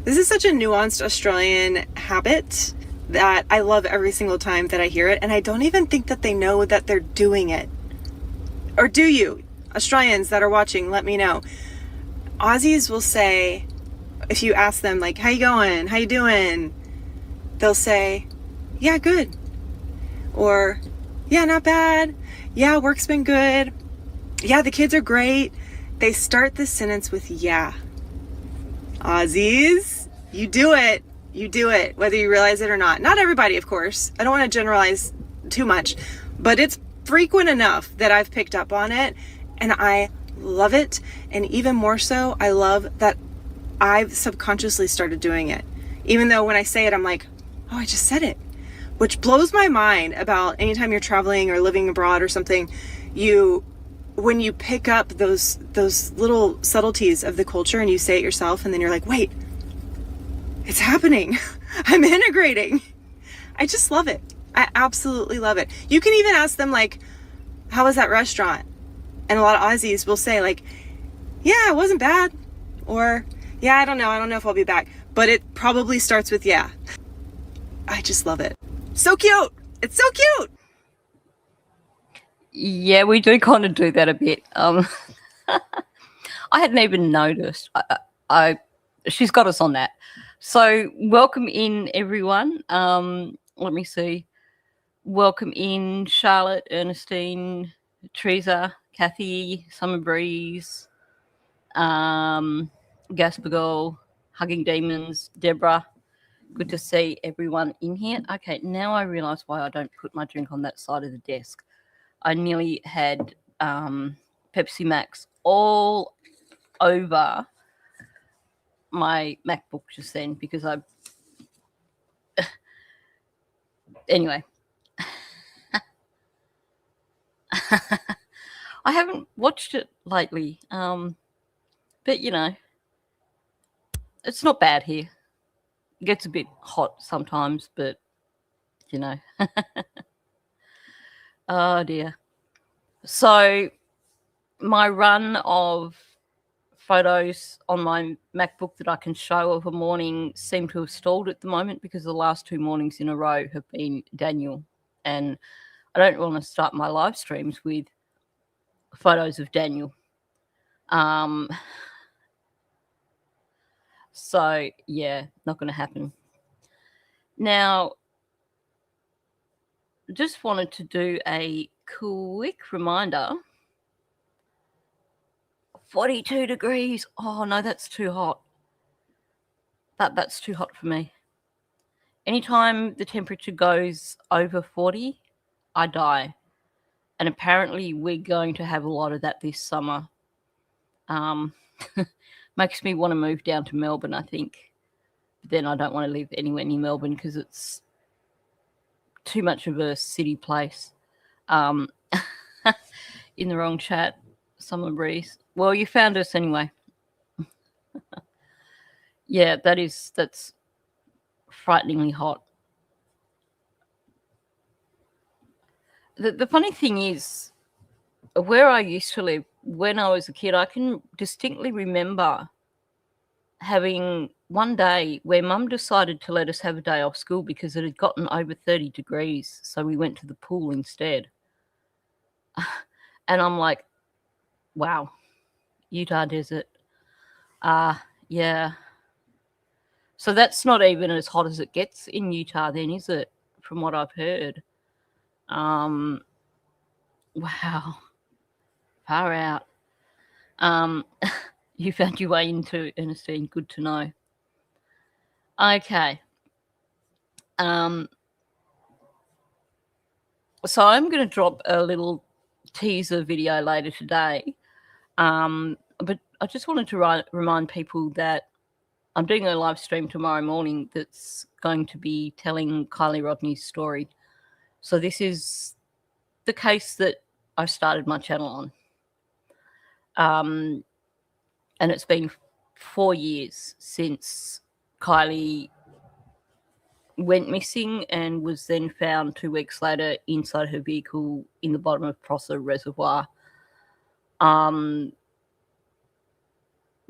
This is such a nuanced Australian habit that I love every single time that I hear it, and I don't even think that they know that they're doing it. Or do you? Australians that are watching, let me know. Aussies will say, if you ask them, like, how you going? How you doing? They'll say, yeah, good. Or, yeah, not bad. Yeah, work's been good. Yeah, the kids are great. They start this sentence with yeah. Aussies, you do it. You do it, whether you realize it or not. Not everybody, of course. I don't want to generalize too much, but it's frequent enough that I've picked up on it, and I love it. And even more so, I love that I've subconsciously started doing it. Even though when I say it, I'm like, oh, I just said it. Which blows my mind about anytime you're traveling or living abroad or something, when you pick up those little subtleties of the culture and you say it yourself, and then you're like, wait, it's happening. I'm integrating. I just love it. I absolutely love it. You can even ask them, like, how was that restaurant? And a lot of Aussies will say, like, yeah, it wasn't bad. Or, yeah, I don't know if I'll be back. But it probably starts with yeah. I just love it. So cute. It's so cute. Yeah, we do kind of do that a bit. I hadn't even noticed. She's got us on that. So welcome in, everyone. Let me see. Welcome in, Charlotte, Ernestine, Teresa, Kathy, Summer Breeze, Gasper Girl, Hugging Demons, Deborah. Good to see everyone in here. Okay, now I realise why I don't put my drink on that side of the desk. I nearly had Pepsi Max all over my MacBook just then because anyway. I haven't watched it lately, but, you know, it's not bad here. It gets a bit hot sometimes, but, you know. Oh, dear. So my run of photos on my MacBook that I can show of a morning seem to have stalled at the moment because the last 2 mornings in a row have been Daniel. And I don't want to start my live streams with photos of Daniel. So, yeah, not going to happen. Now, just wanted to do a quick reminder. 42 degrees. Oh, no, that's too hot. That's too hot for me. Anytime the temperature goes over 40, I die. And apparently we're going to have a lot of that this summer. Makes me want to move down to Melbourne, I think. But then I don't want to live anywhere near Melbourne because it's too much of a city place. In the wrong chat, Summer Breeze. Well, you found us anyway. Yeah, that's frighteningly hot. The funny thing is, where I used to live when I was a kid, I can distinctly remember having one day where Mum decided to let us have a day off school because it had gotten over 30 degrees. So we went to the pool instead. And I'm like, wow, Utah desert. Yeah. So that's not even as hot as it gets in Utah then, is it? From what I've heard. Wow. Far out. You found your way into Ernestine. Good to know. Okay. So I'm going to drop a little teaser video later today. But I just wanted to remind people that I'm doing a live stream tomorrow morning that's going to be telling Kylie Rodney's story. So this is the case that I started my channel on. And it's been 4 years since Kylie went missing and was then found 2 weeks later inside her vehicle in the bottom of Prosser Reservoir.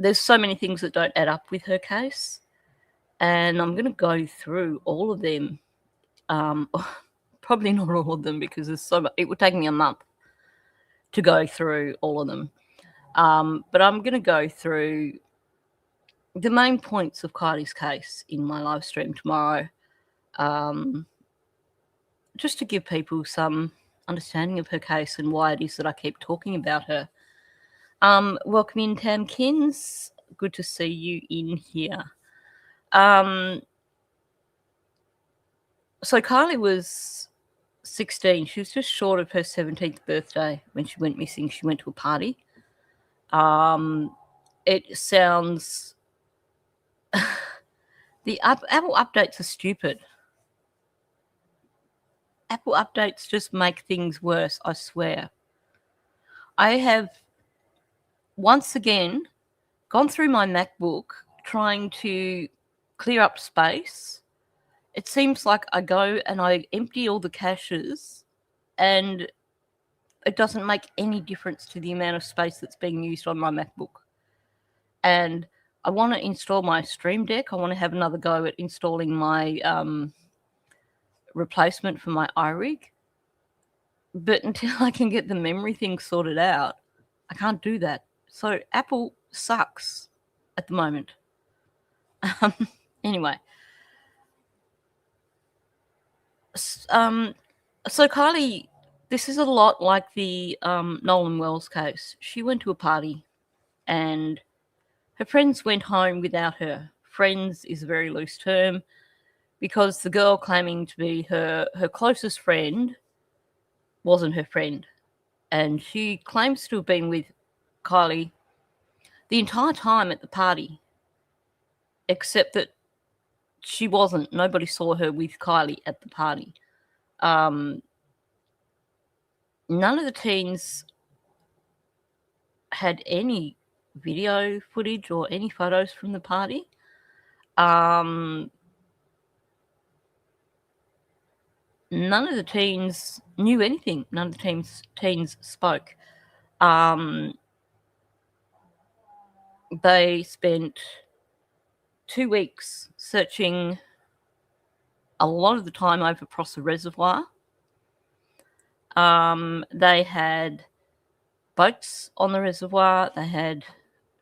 There's so many things that don't add up with her case. and I'm going to go through all of them. Probably not all of them because there's so much. It would take me a month to go through all of them. But I'm going to go through the main points of Kylie's case in my live stream tomorrow, just to give people some understanding of her case and why it is that I keep talking about her. Welcome in, Tamkins. Good to see you in here. So Kylie was 16. She was just short of her 17th birthday when she went missing. She went to a party. It sounds... the Apple updates are stupid. Apple updates just make things worse, I swear. I have once again gone through my MacBook trying to clear up space. It seems like I go and I empty all the caches and it doesn't make any difference to the amount of space that's being used on my MacBook. And I want to install my Stream Deck. I want to have another go at installing my replacement for my iRig. But until I can get the memory thing sorted out, I can't do that. So Apple sucks at the moment. Anyway. So Kylie, this is a lot like the Nolan Wells case. She went to a party and her friends went home without her. Friends is a very loose term because the girl claiming to be her closest friend wasn't her friend. And she claims to have been with Kylie the entire time at the party, except that she wasn't. Nobody saw her with Kylie at the party. None of the teens had any video footage or any photos from the party. None of the teens knew anything. None of the teens spoke. They spent 2 weeks searching a lot of the time over across the reservoir. They had boats on the reservoir. They had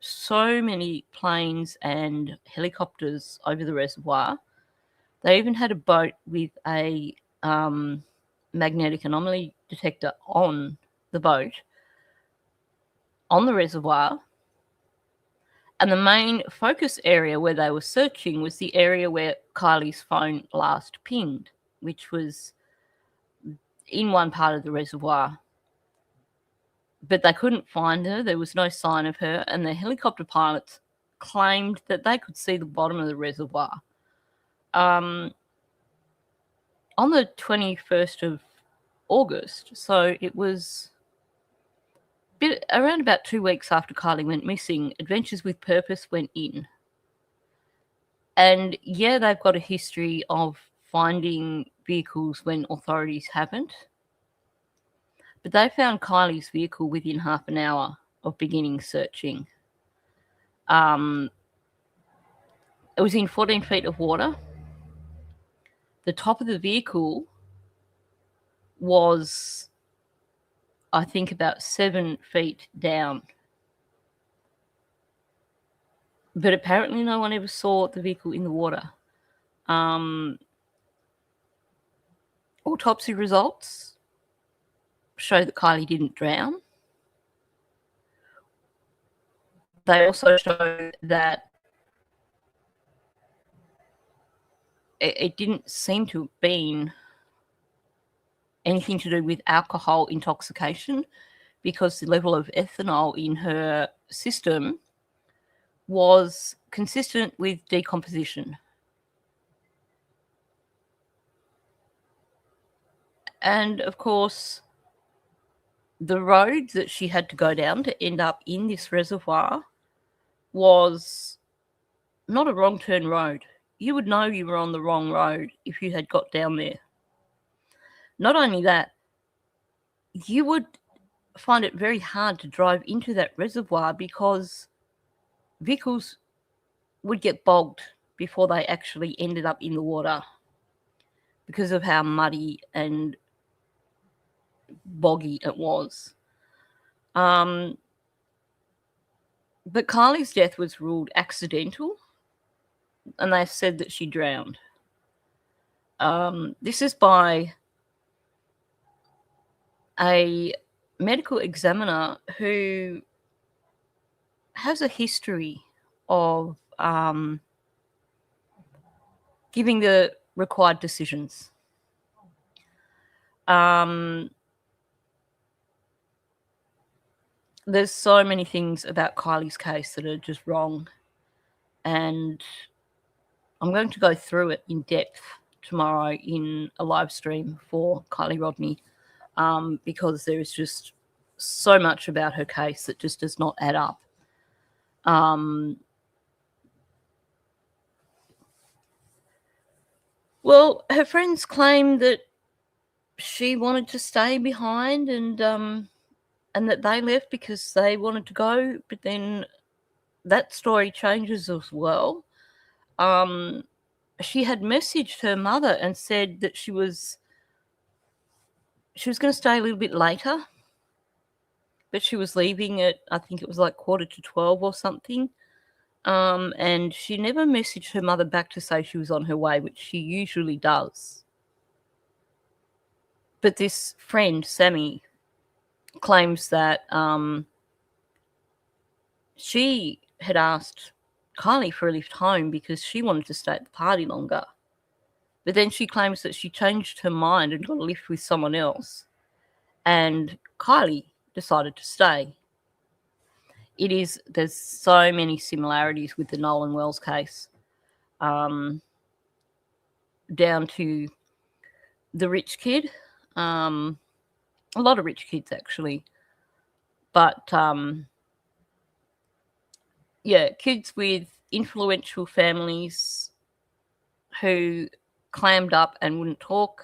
so many planes and helicopters over the reservoir. They even had a boat with a magnetic anomaly detector on the boat, on the reservoir. And the main focus area where they were searching was the area where Kylie's phone last pinged, which was in one part of the reservoir. But they couldn't find her. There was no sign of her. And the helicopter pilots claimed that they could see the bottom of the reservoir. On the 21st of August, so it was around about 2 weeks after Kylie went missing, Adventures with Purpose went in. And yeah, they've got a history of finding vehicles when authorities haven't. But they found Kylie's vehicle within half an hour of beginning searching. It was in 14 feet of water. The top of the vehicle was, I think, about 7 feet down. But apparently no one ever saw the vehicle in the water. Autopsy results show that Kylie didn't drown. They also show that it didn't seem to have been anything to do with alcohol intoxication, because the level of ethanol in her system was consistent with decomposition. And of course, the road that she had to go down to end up in this reservoir was not a wrong turn road. You would know you were on the wrong road if you had got down there. Not only that, you would find it very hard to drive into that reservoir because vehicles would get bogged before they actually ended up in the water because of how muddy and boggy it was. But Kylie's death was ruled accidental, and they said that she drowned. This is by a medical examiner who has a history of giving the required decisions. There's so many things about Kylie's case that are just wrong, and I'm going to go through it in depth tomorrow in a live stream for Kylie Rodney, because there is just so much about her case that just does not add up. Well, her friends claim that she wanted to stay behind and that they left because they wanted to go, but then that story changes as well. She had messaged her mother and said that she was going to stay a little bit later, but she was leaving at, I think it was like 11:45 or something. And she never messaged her mother back to say she was on her way, which she usually does. But this friend, Sammy, claims that she had asked Kylie for a lift home because she wanted to stay at the party longer. But then she claims that she changed her mind and got a lift with someone else, and Kylie decided to stay. There's so many similarities with the Nolan Wells case, down to the rich kid, a lot of rich kids actually, but kids with influential families who clammed up and wouldn't talk.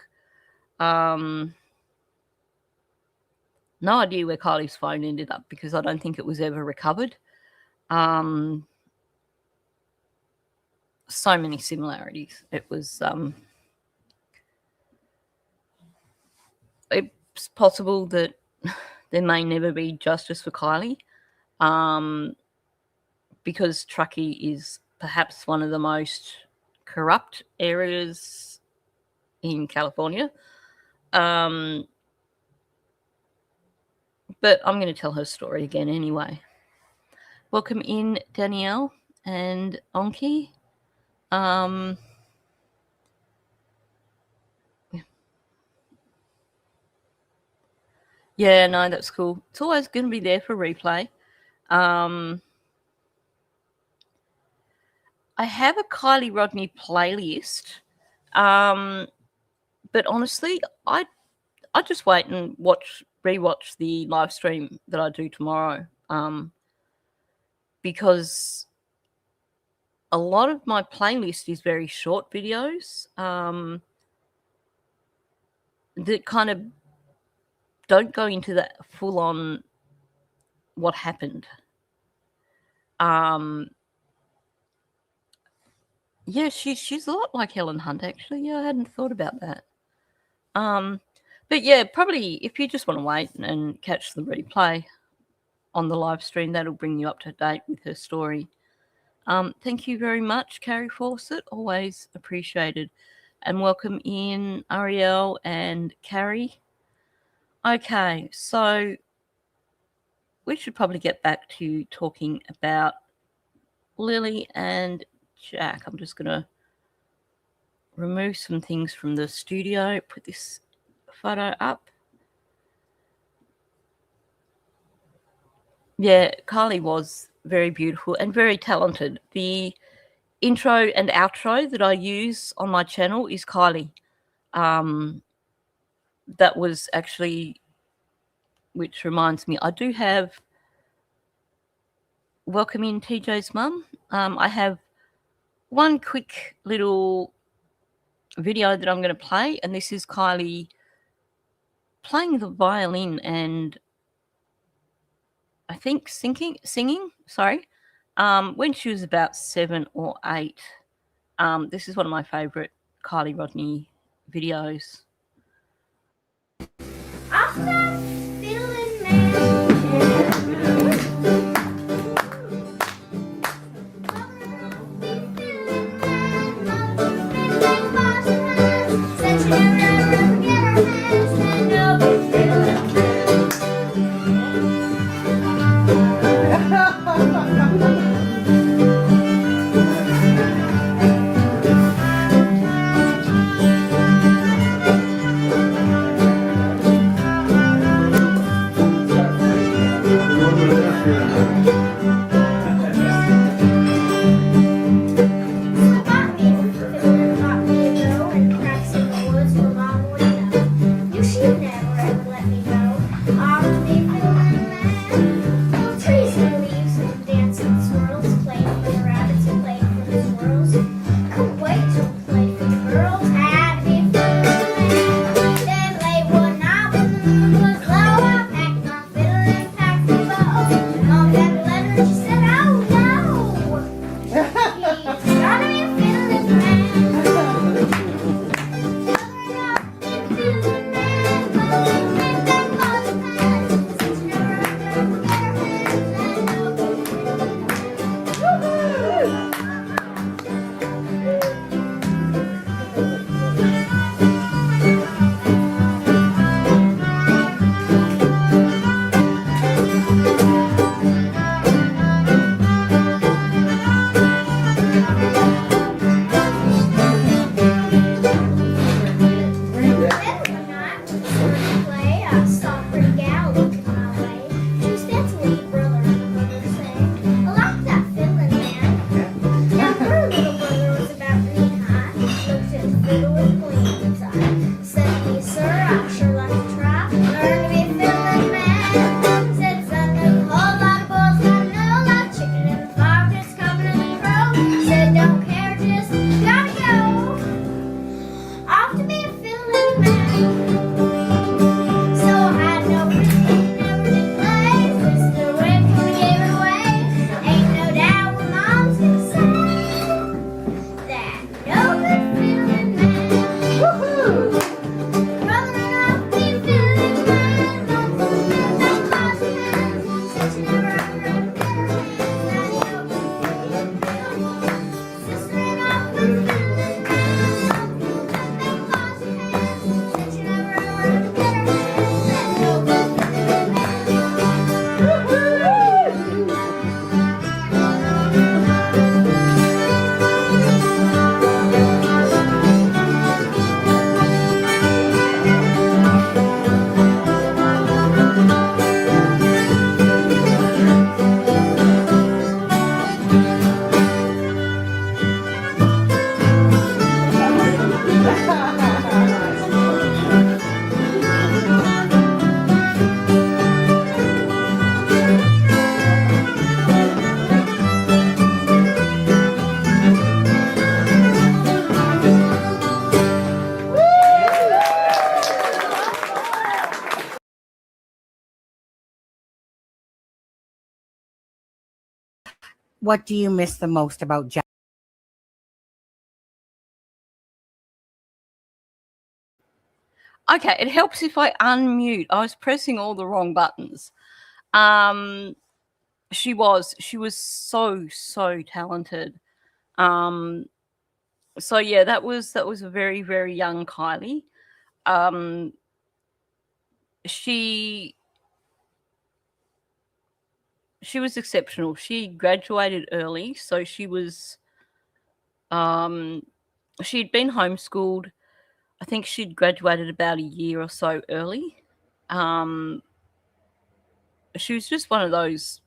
No idea where Kylie's phone ended up because I don't think it was ever recovered. So many similarities. It was it's possible that there may never be justice for Kylie, because Truckee is perhaps one of the most corrupt areas in California. But I'm going to tell her story again anyway. Welcome in, Danielle and Onki. Yeah, no, that's cool. It's always going to be there for replay. I have a Kylie Rodney playlist, but honestly, I just wait and rewatch the live stream that I do tomorrow, because a lot of my playlist is very short videos that kind of don't go into that full on what happened. Yeah, she's a lot like Helen Hunt, actually. Yeah, I hadn't thought about that. But yeah, probably if you just want to wait and catch the replay on the live stream, that'll bring you up to date with her story. Thank you very much, Carrie Fawcett. Always appreciated. And welcome in, Ariel and Carrie. Okay, so we should probably get back to talking about Lily and Jack. I'm just going to remove some things from the studio, put this photo up. Yeah, Kylie was very beautiful and very talented. The intro and outro that I use on my channel is Kylie. That was actually, which reminds me, I do have, welcome in TJ's mum. I have one quick little video that I'm going to play, and this is Kylie playing the violin and I think singing, when she was about 7 or 8. This is one of my favorite Kylie Rodney videos. What do you miss the most about Jack? Okay, it helps if I unmute. I was pressing all the wrong buttons. She was so talented. So yeah, that was a very, very young Kylie. She was exceptional. She graduated early, so she was she'd been homeschooled. I think she'd graduated about a year or so early. She was just one of those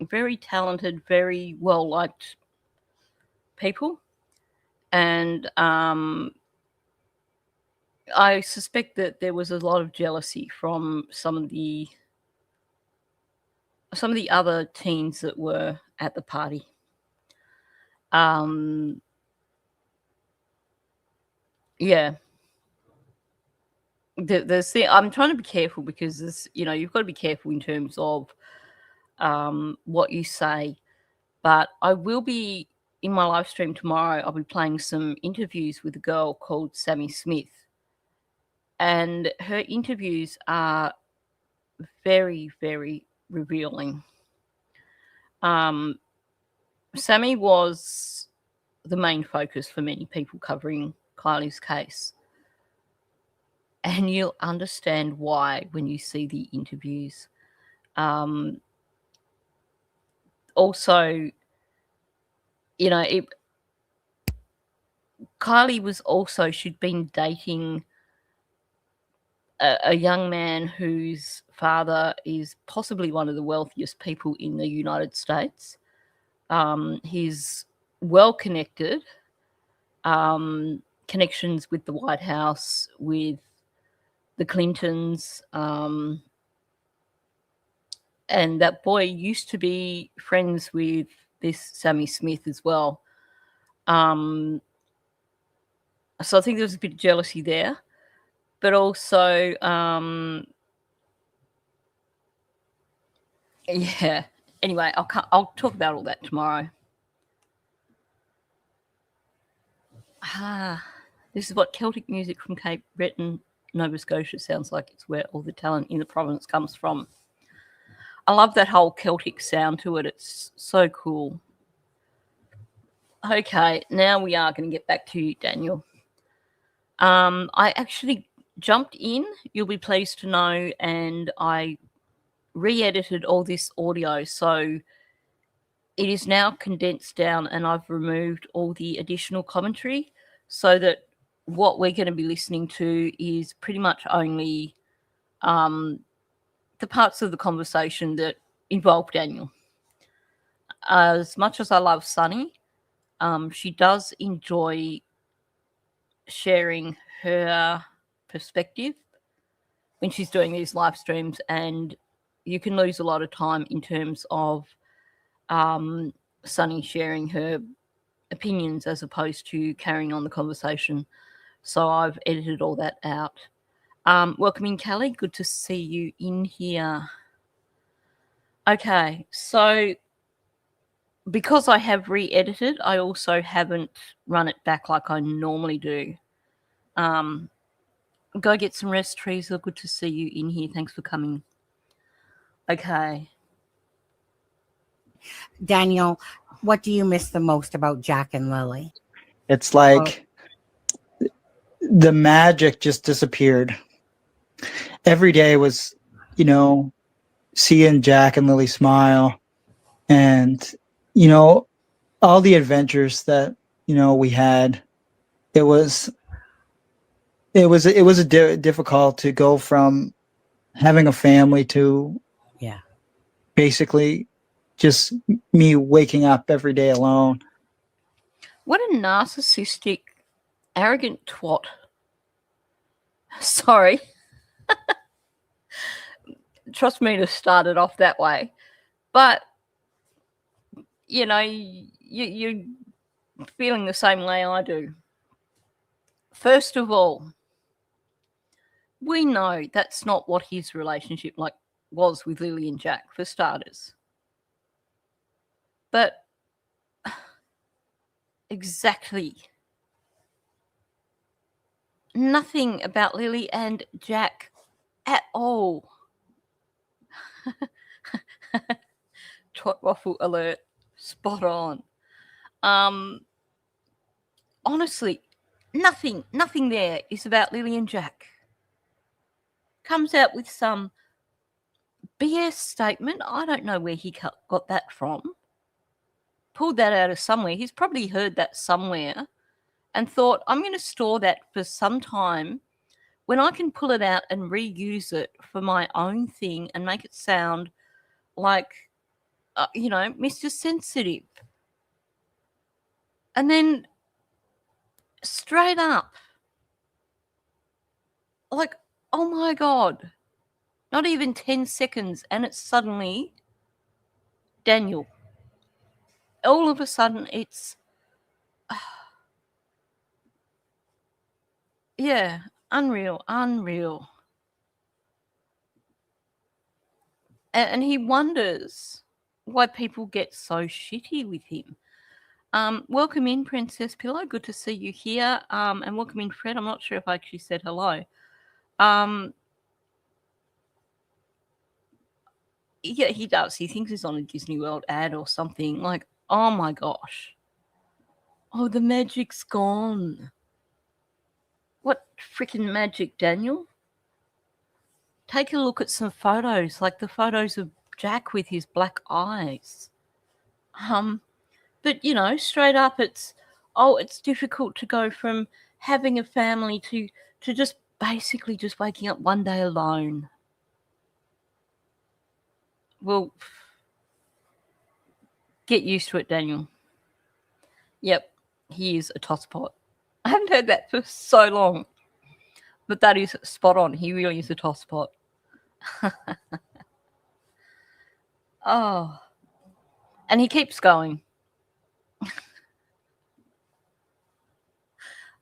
very talented, very well liked people, and I suspect that there was a lot of jealousy from some of the other teens that were at the party. Yeah. I'm trying to be careful because this, you've got to be careful in terms of what you say. But I will be in my live stream tomorrow, I'll be playing some interviews with a girl called Sammy Smith. And her interviews are very, very revealing. Sammy was the main focus for many people covering Kylie's case. And you'll understand why when you see the interviews. Also, you know, Kylie she'd been dating a young man whose father is possibly one of the wealthiest people in the United States. He's well-connected, connections with the White House, with the Clintons, and that boy used to be friends with this Sammy Smith as well. So I think there's a bit of jealousy there, but also, yeah. Anyway, I'll talk about all that tomorrow. This is what Celtic music from Cape Breton, Nova Scotia sounds like. It's where all the talent in the province comes from. I love that whole Celtic sound to it. It's so cool. Okay, now we are going to get back to Daniel. I actually jumped in, you'll be pleased to know, and I re-edited all this audio. So it is now condensed down, and I've removed all the additional commentary so that what we're going to be listening to is pretty much only the parts of the conversation that involve Daniel. As much as I love Sunny, she does enjoy sharing her perspective when she's doing these live streams, and you can lose a lot of time in terms of Sunny sharing her opinions as opposed to carrying on the conversation. So I've edited all that out. Welcome in, Callie. Good to see you in here. Okay, so because I have re-edited, I also haven't run it back like I normally do. Go get some rest, Teresa. Good to see you in here. Thanks for coming. Okay. Daniel, what do you miss the most about Jack and Lily? It's like the magic just disappeared. Every day was, seeing Jack and Lily smile, and, all the adventures that, we had. It was difficult to go from having a family to basically just me waking up every day alone. What a narcissistic, arrogant twat. Sorry. Trust me to start it off that way. But, you're feeling the same way I do. First of all, we know that's not what his relationship was with Lily and Jack, for starters. But exactly nothing about Lily and Jack at all. Twat waffle alert. Spot on. Honestly, nothing there is about Lily and Jack. Comes out with some BS statement. I don't know where he got that from. Pulled that out of somewhere. He's probably heard that somewhere and thought, I'm going to store that for some time when I can pull it out and reuse it for my own thing and make it sound like, Mr. Sensitive. And then straight up, like, oh my God, not even 10 seconds, and it's suddenly Daniel. All of a sudden, it's, unreal. And he wonders why people get so shitty with him. Welcome in, Princess Pillow. Good to see you here. And welcome in, Fred. I'm not sure if I actually said hello. Yeah, he does. He thinks he's on a Disney World ad or something. Like, oh my gosh. Oh, the magic's gone. What freaking magic, Daniel? Take a look at some photos, like the photos of Jack with his black eyes. But straight up, it's difficult to go from having a family to just basically just waking up one day alone. Well, get used to it, Daniel. Yep, he is a tosspot. I haven't heard that for so long, but that is spot on. He really is a tosspot. Oh, and he keeps going.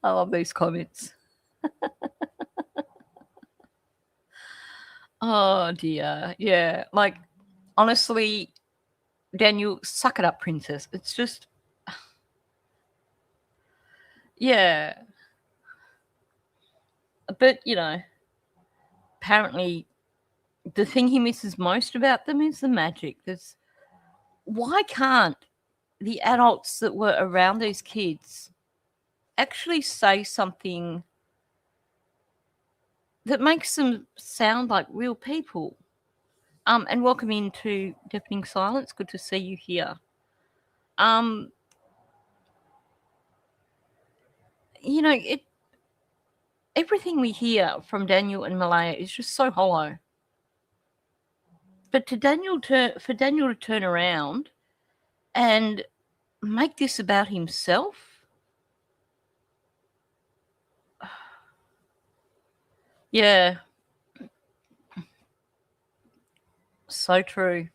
I love these comments. Oh dear. Yeah. Like, honestly, Daniel, suck it up, princess. It's just, yeah. But, apparently the thing he misses most about them is the magic. Why can't the adults that were around these kids actually say something that makes them sound like real people? And welcome into Deafening Silence. Good to see you here. Everything we hear from Daniel and Malaya is just so hollow. But for Daniel to turn around and make this about himself, yeah, so true.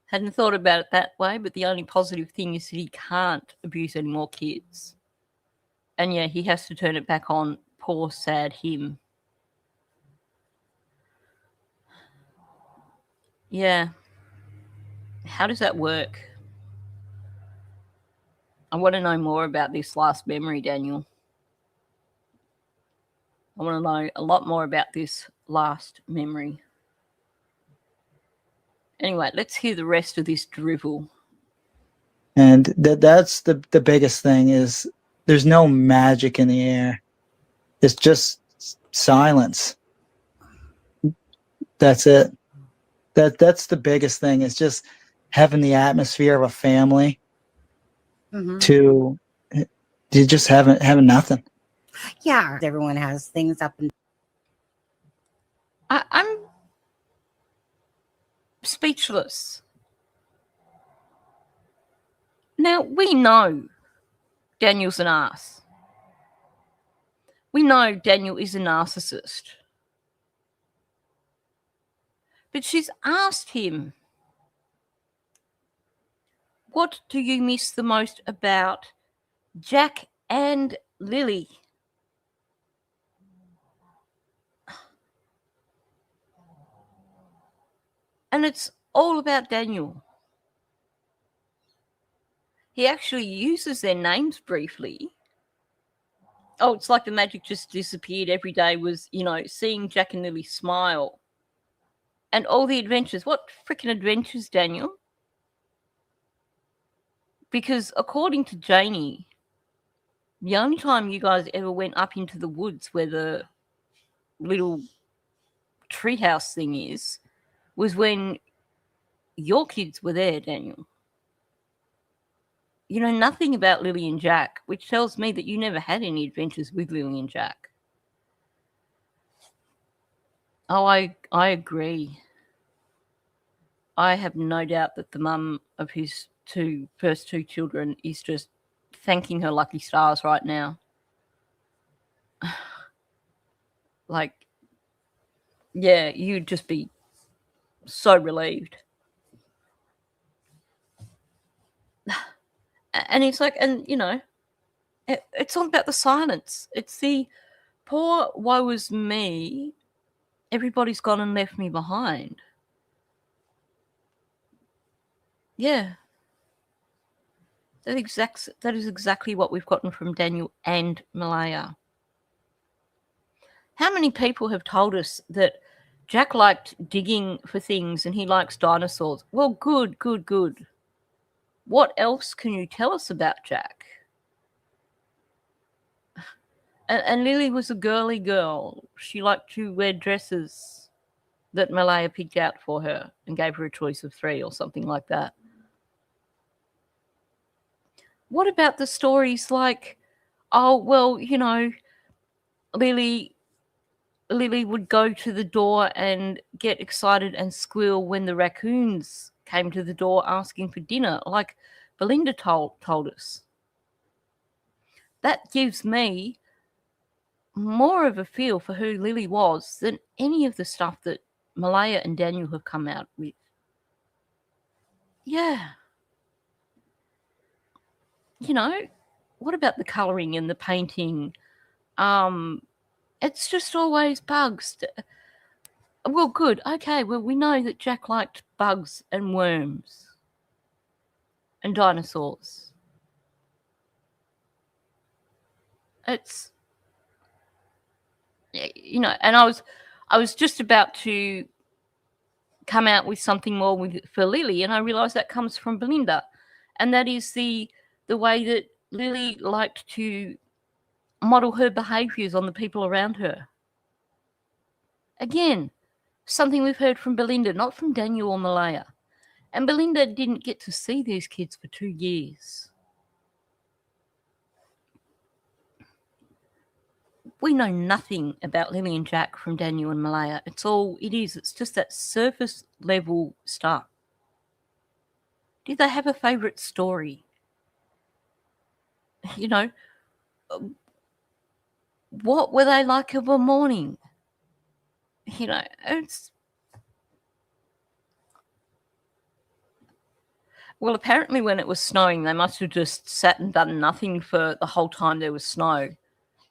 Hadn't thought about it that way, but the only positive thing is that he can't abuse any more kids. And yeah, he has to turn it back on poor, sad him. Yeah. How does that work? I want to know more about this last memory, Daniel. I want to know a lot more about this last memory. Anyway, let's hear the rest of this drivel. And that's the biggest thing is there's no magic in the air. It's just silence. That's it. That's the biggest thing. It's just having the atmosphere of a family to just having nothing. Yeah, everyone has things up and I'm speechless. Now, we know Daniel's an ass. We know Daniel is a narcissist. But she's asked him, what do you miss the most about Jack and Lily? And it's all about Daniel. He actually uses their names briefly. Oh, it's like the magic just disappeared. Every day was, seeing Jack and Lily smile. And all the adventures. What freaking adventures, Daniel? Because according to Janie, the only time you guys ever went up into the woods where the little treehouse thing is was when your kids were there, Daniel. You know nothing about Lily and Jack, which tells me that you never had any adventures with Lily and Jack. Oh, I agree. I have no doubt that the mum of his first two children is just thanking her lucky stars right now. Like, yeah, you'd just be so relieved. And it's like, and it's all about the silence. It's the poor woe is me. Everybody's gone and left me behind. Yeah. That is exactly what we've gotten from Daniel and Malaya. How many people have told us that Jack liked digging for things and he likes dinosaurs? Well, good. What else can you tell us about Jack? And Lily was a girly girl. She liked to wear dresses that Malaya picked out for her and gave her a choice of 3 or something like that. What about the stories like, oh, well, you know, Lily would go to the door and get excited and squeal when the raccoons came to the door asking for dinner, like Belinda told us. That gives me more of a feel for who Lily was than any of the stuff that Malaya and Daniel have come out with. Yeah. You know, what about the colouring and the painting? It's just always bugs. Well, good. Okay, well, we know that Jack liked bugs and worms and dinosaurs. It's, you know, and I was just about to come out with something more for Lily, and I realised that comes from Belinda, and that is the way that Lily liked to model her behaviours on the people around her. Again, something we've heard from Belinda, not from Daniel or Malaya. And Belinda didn't get to see these kids for 2 years. We know nothing about Lily and Jack from Daniel and Malaya. It's all it is. It's just that surface level stuff. Did they have a favourite story? You know, what were they like of a morning? You know, it's... Well, apparently when it was snowing, they must have just sat and done nothing for the whole time there was snow,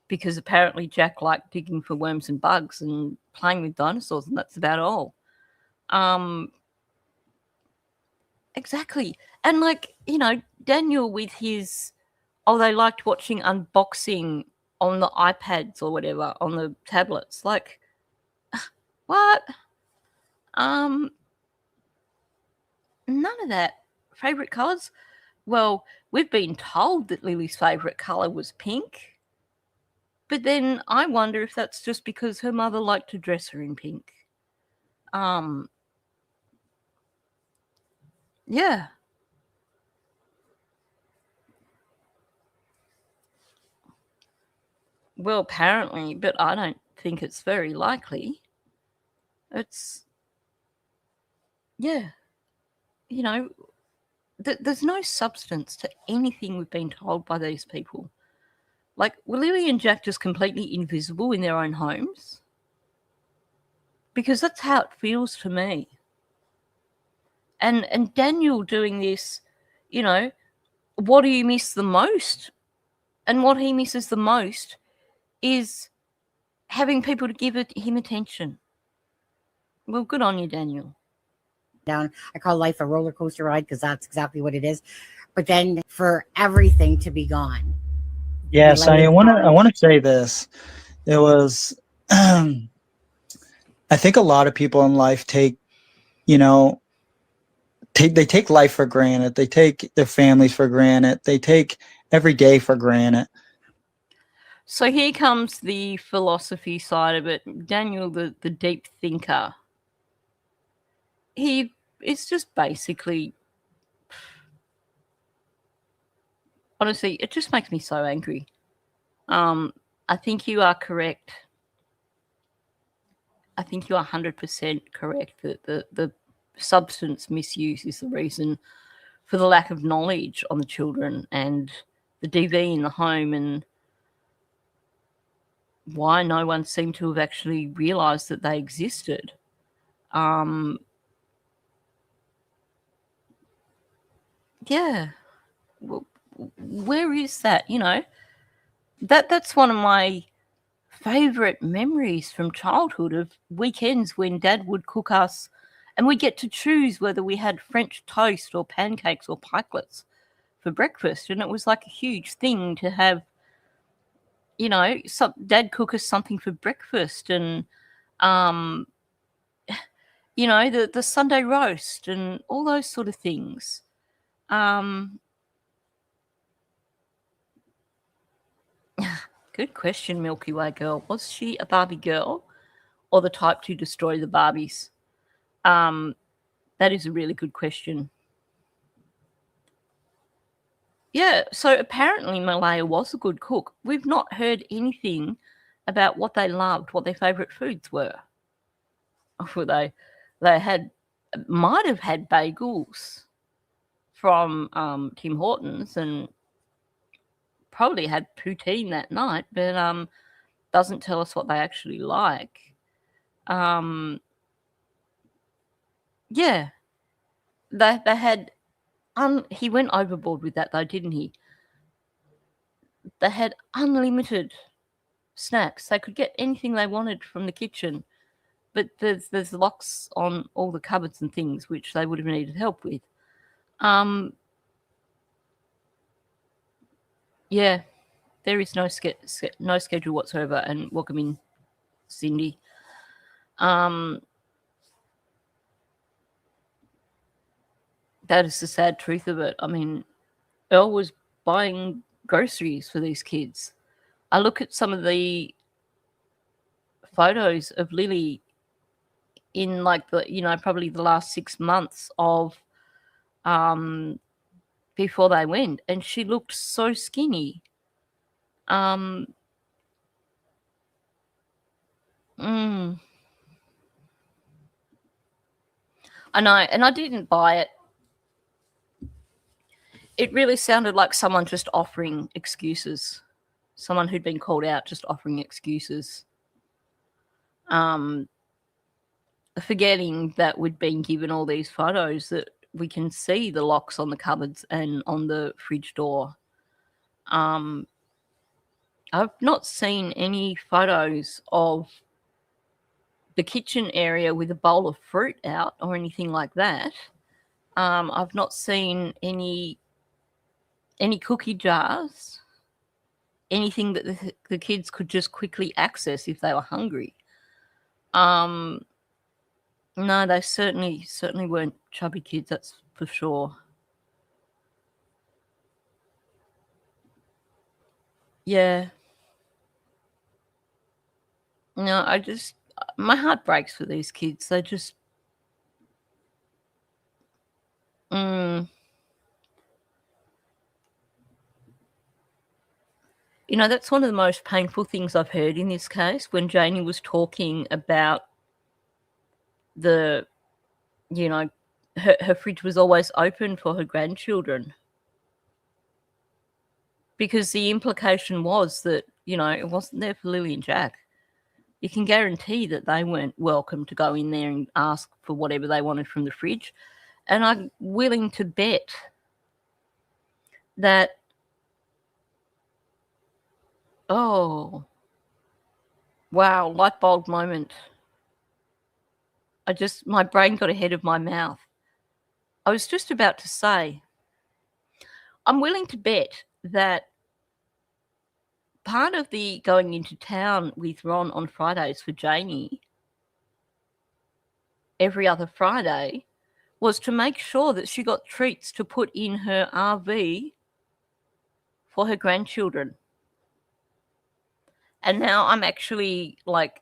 because apparently Jack liked digging for worms and bugs and playing with dinosaurs, and that's about all. Exactly. And, like, you know, Daniel with his... Oh, they liked watching unboxing on the iPads or whatever, on the tablets. Like, what? None of that. Favourite colours? Well, we've been told that Lily's favourite colour was pink. But then I wonder if that's just because her mother liked to dress her in pink. Yeah. Well, apparently, but I don't think it's very likely. It's... Yeah. You know, there's no substance to anything we've been told by these people. Like, were Lily and Jack just completely invisible in their own homes? Because that's how it feels to me. And Daniel doing this, you know, what do you miss the most? And what he misses the most is having people to give him attention. Well, good on you, Daniel. Down. I call life a roller coaster ride because that's exactly what it is. But then for everything to be gone. Yeah, Sonny, I want to say this. It was, I think a lot of people in life take life for granted. They take their families for granted. They take every day for granted. So here comes the philosophy side of it. Daniel, the deep thinker, he is just basically... Honestly, it just makes me so angry. I think you are correct. I think you are 100% correct that the substance misuse is the reason for the lack of knowledge on the children and the DV in the home, and why no one seemed to have actually realised that they existed. Yeah. Well, where is that? You know, that's one of my favourite memories from childhood, of weekends when Dad would cook us and we get to choose whether we had French toast or pancakes or pikelets for breakfast, and it was like a huge thing to have, you know, Dad cook us something for breakfast, and you know, the Sunday roast and all those sort of things. Good question, Milky Way girl. Was she a Barbie girl or the type to destroy the Barbies? That is a really good question. Yeah, so apparently Malaya was a good cook. We've not heard anything about what they loved, what their favourite foods were. Well, they might have had bagels from Tim Hortons and probably had poutine that night, but doesn't tell us what they actually like. Yeah, they had. He went overboard with that though, didn't he? They had unlimited snacks. They could get anything they wanted from the kitchen, but there's locks on all the cupboards and things which they would have needed help with. Yeah, there is no schedule whatsoever. And welcome in, Cindy. That is the sad truth of it. I mean, Earl was buying groceries for these kids. I look at some of the photos of Lily in like the, you know, probably the last 6 months of before they went, and she looked so skinny. I know, and I didn't buy it. It really sounded like someone just offering excuses. Someone who'd been called out just offering excuses. Forgetting that we'd been given all these photos that we can see the locks on the cupboards and on the fridge door. I've not seen any photos of the kitchen area with a bowl of fruit out or anything like that. I've not seen any cookie jars, anything that the kids could just quickly access if they were hungry. No, they certainly weren't chubby kids, that's for sure. Yeah. No, my heart breaks for these kids. They just, you know, that's one of the most painful things I've heard in this case, when Janie was talking about the, you know, her fridge was always open for her grandchildren. Because the implication was that, you know, it wasn't there for Lily and Jack. You can guarantee that they weren't welcome to go in there and ask for whatever they wanted from the fridge. And I'm willing to bet that, oh, wow, light bulb moment. My brain got ahead of my mouth. I was just about to say, I'm willing to bet that part of the going into town with Ron on Fridays for Janie every other Friday was to make sure that she got treats to put in her RV for her grandchildren. And now I'm actually like,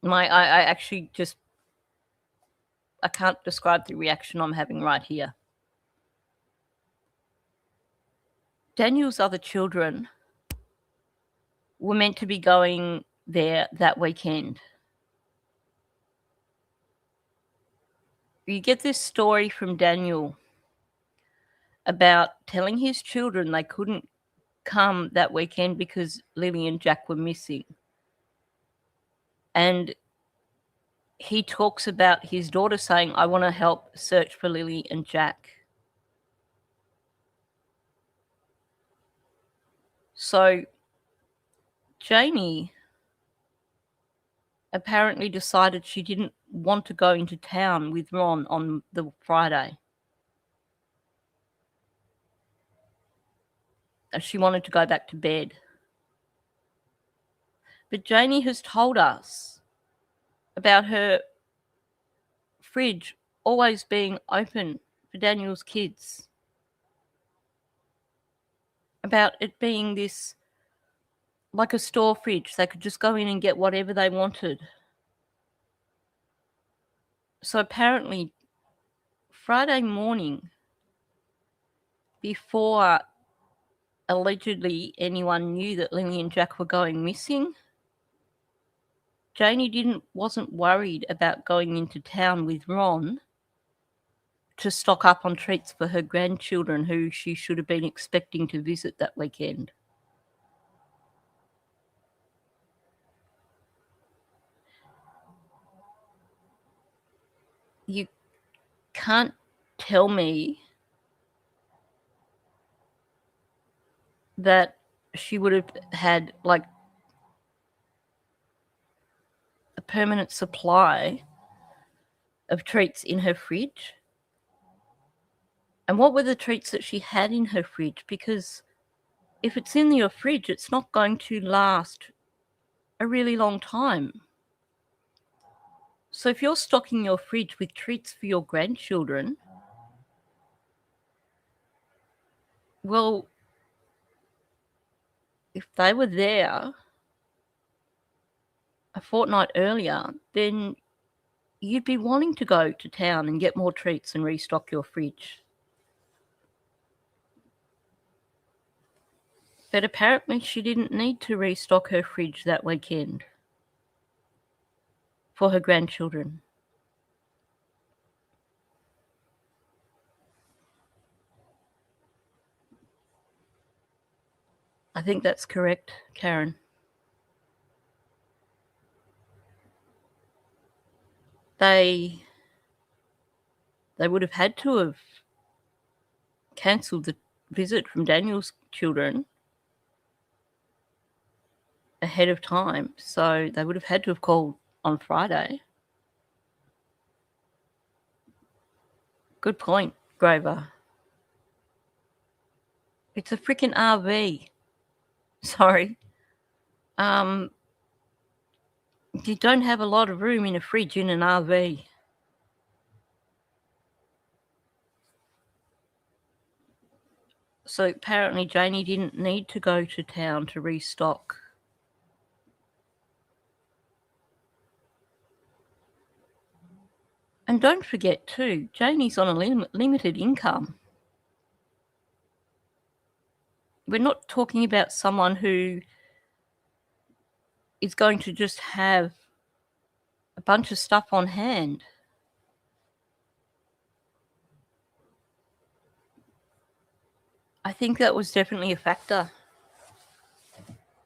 I can't describe the reaction I'm having right here. Daniel's other children were meant to be going there that weekend. You get this story from Daniel about telling his children they couldn't come that weekend because Lily and Jack were missing. And he talks about his daughter saying, I want to help search for Lily and Jack. So Janie apparently decided she didn't want to go into town with Ron on the Friday. she wanted to go back to bed. But Janie has told us about her fridge always being open for Daniel's kids. About it being this, like a store fridge. They could just go in and get whatever they wanted. So apparently, Friday morning, before allegedly anyone knew that Lily and Jack were going missing, Janie wasn't worried about going into town with Ron to stock up on treats for her grandchildren who she should have been expecting to visit that weekend. You can't tell me that she would have had like a permanent supply of treats in her fridge. And what were the treats that she had in her fridge? Because if it's in your fridge, it's not going to last a really long time. So if you're stocking your fridge with treats for your grandchildren, well, if they were there a fortnight earlier, then you'd be wanting to go to town and get more treats and restock your fridge. But apparently she didn't need to restock her fridge that weekend for her grandchildren. I think that's correct, Karen. They would have had to have cancelled the visit from Daniel's children ahead of time, so they would have had to have called on Friday. Good point, Grover. It's a freaking RV. Sorry. You don't have a lot of room in a fridge in an RV. So apparently Janie didn't need to go to town to restock. And don't forget too, Janie's on a limited income. We're not talking about someone who is going to just have a bunch of stuff on hand. I think that was definitely a factor.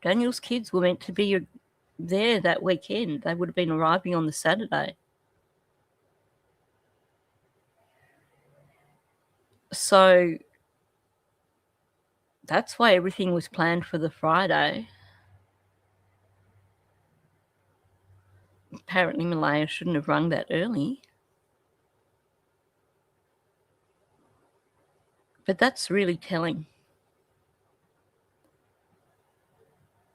Daniel's kids were meant to be there that weekend. They would have been arriving on the Saturday. So that's why everything was planned for the Friday. Apparently Malaya shouldn't have rung that early. But that's really telling.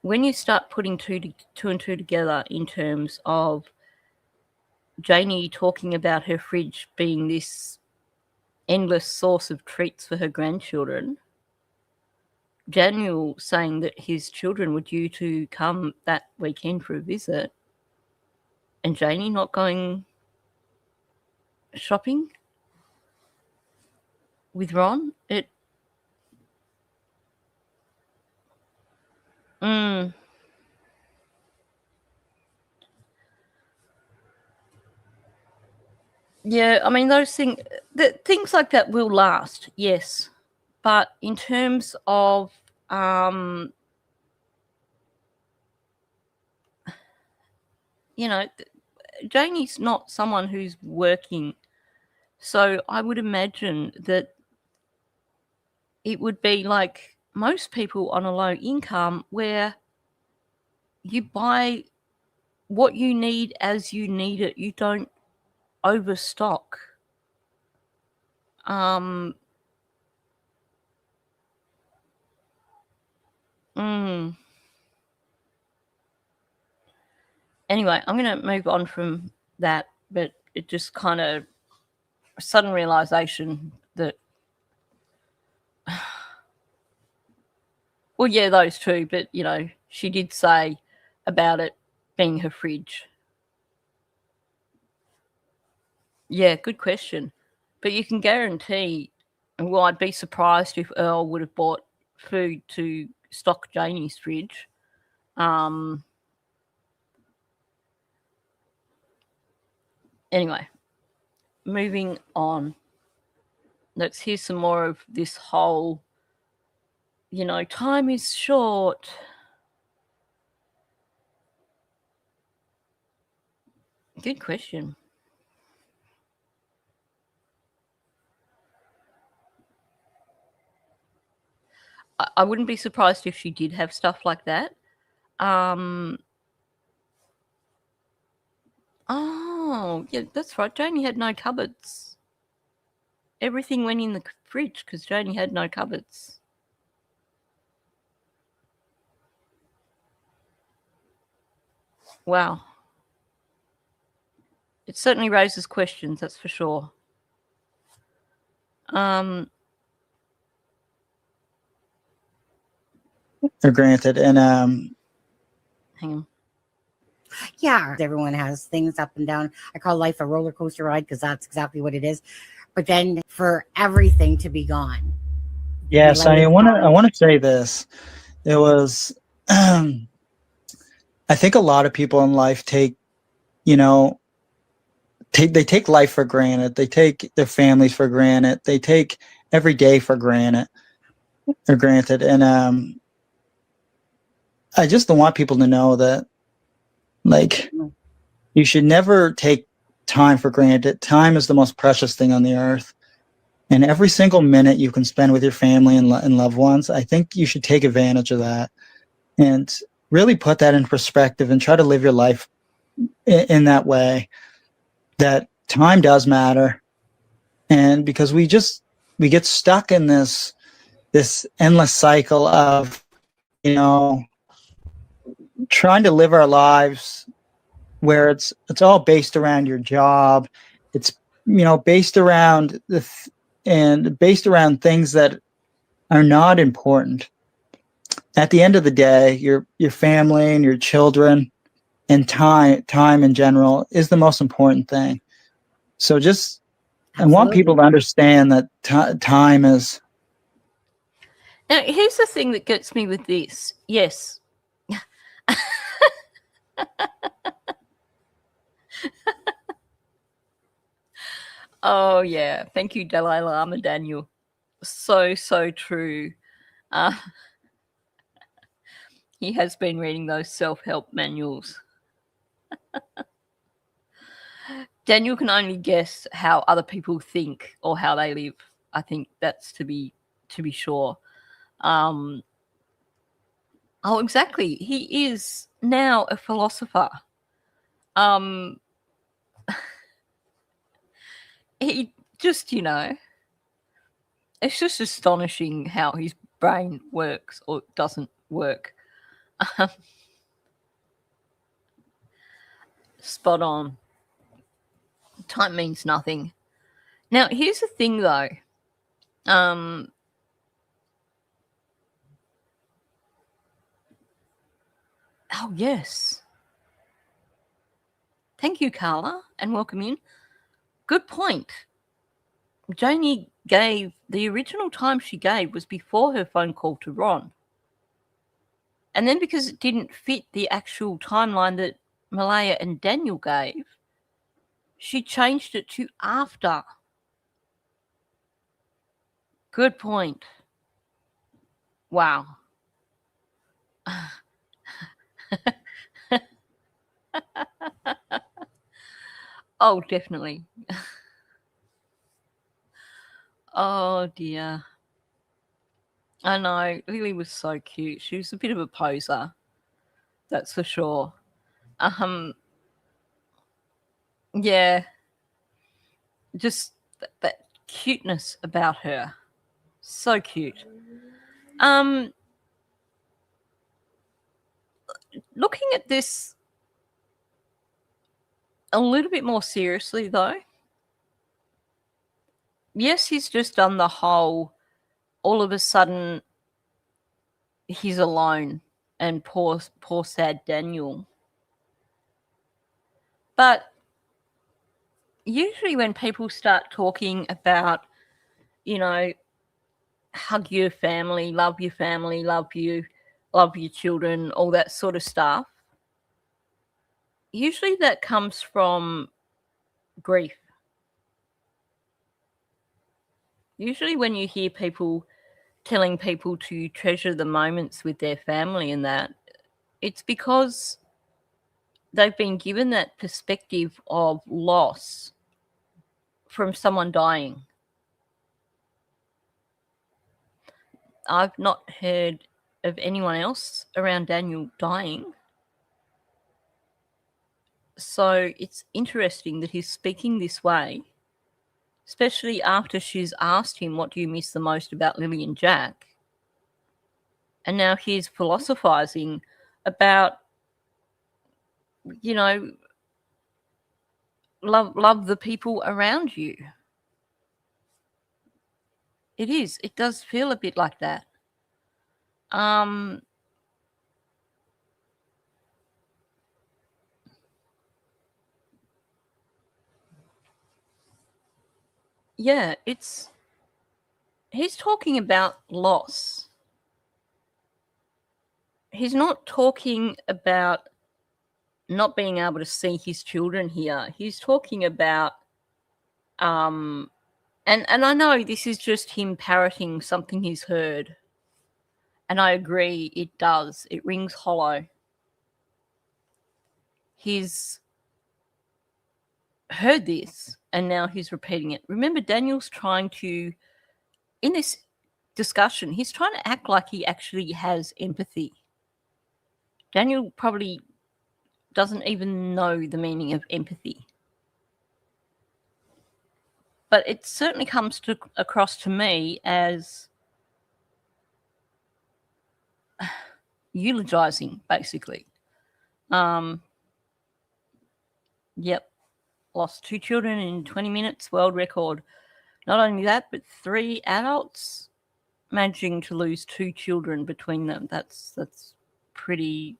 When you start putting two and two together in terms of Janie talking about her fridge being this endless source of treats for her grandchildren, Daniel saying that his children were due to come that weekend for a visit, and Janie not going shopping with Ron, Yeah, I mean, those things like that will last, yes. But in terms of, Janie's not someone who's working. So I would imagine that it would be like most people on a low income where you buy what you need as you need it. You don't overstock. Mm. Anyway, I'm going to move on from that, but it just kind of a sudden realization that, well, yeah, those two, but, you know, she did say about it being her fridge. Yeah, good question. But you can guarantee, well, I'd be surprised if Earl would have bought food to stock Janie's fridge. Anyway, moving on. Let's hear some more of this whole, you know, time is short. Good question. I wouldn't be surprised if she did have stuff like that. Oh, yeah, that's right. Janie had no cupboards. Everything went in the fridge because Janie had no cupboards. Wow. It certainly raises questions, that's for sure. Granted, and Hang on. Yeah, everyone has things up and down. I call life a roller coaster ride because that's exactly what it is. But then for everything to be gone. yeah, We let Sonny, it I go. want to say this. It was, I think a lot of people in life take, you know, they take life for granted. They take their families for granted. They take every day for granted or granted. And I just don't want people to know that, like, you should never take time for granted. Time is the most precious thing on the earth. And every single minute you can spend with your family and loved ones, I think you should take advantage of that and really put that in perspective and try to live your life in that way, that time does matter. And because we get stuck in this endless cycle of, you know, trying to live our lives where it's all based around your job. It's, you know, based around based around things that are not important. At the end of the day, your family and your children and time in general is the most important thing. So just I want people to understand that time is. Now, here's the thing that gets me with this. Yes. Oh, yeah. Thank you, Dalai Lama Daniel. So true. He has been reading those self-help manuals. Daniel can only guess how other people think or how they live. I think that's to be sure. Oh, exactly. He is now a philosopher. He just, you know, it's just astonishing how his brain works or doesn't work. Spot on. Time means nothing. Now, here's the thing, though. Oh, yes. Thank you, Carla, and welcome in. Good point. Janie gave the original time she gave was before her phone call to Ron. And then because it didn't fit the actual timeline that Malaya and Daniel gave, she changed it to after. Good point. Wow. Oh, definitely. Oh, dear. I know. Lily was so cute. She was a bit of a poser. That's for sure. Yeah. Just that cuteness about her. So cute. looking at this a little bit more seriously, though. Yes, he's just done the whole, all of a sudden, he's alone and poor sad Daniel. But usually when people start talking about, you know, hug your family, love your children, all that sort of stuff, usually that comes from grief. Usually when you hear people telling people to treasure the moments with their family and that, it's because they've been given that perspective of loss from someone dying. I've not heard of anyone else around Daniel dying. So it's interesting that he's speaking this way, especially after she's asked him, what do you miss the most about Lily and Jack? And now he's philosophizing about, you know, love the people around you. It does feel a bit like that. Yeah, he's talking about loss. He's not talking about not being able to see his children here. He's talking about, and I know this is just him parroting something he's heard. And I agree, it does. It rings hollow. He's heard this and now he's repeating it. Remember, Daniel's trying to, in this discussion, he's trying to act like he actually has empathy. Daniel probably doesn't even know the meaning of empathy. But it certainly comes across to me as eulogizing, basically. Yep. Lost 2 children in 20 minutes, world record. Not only that, but 3 adults managing to lose 2 children between them. That's pretty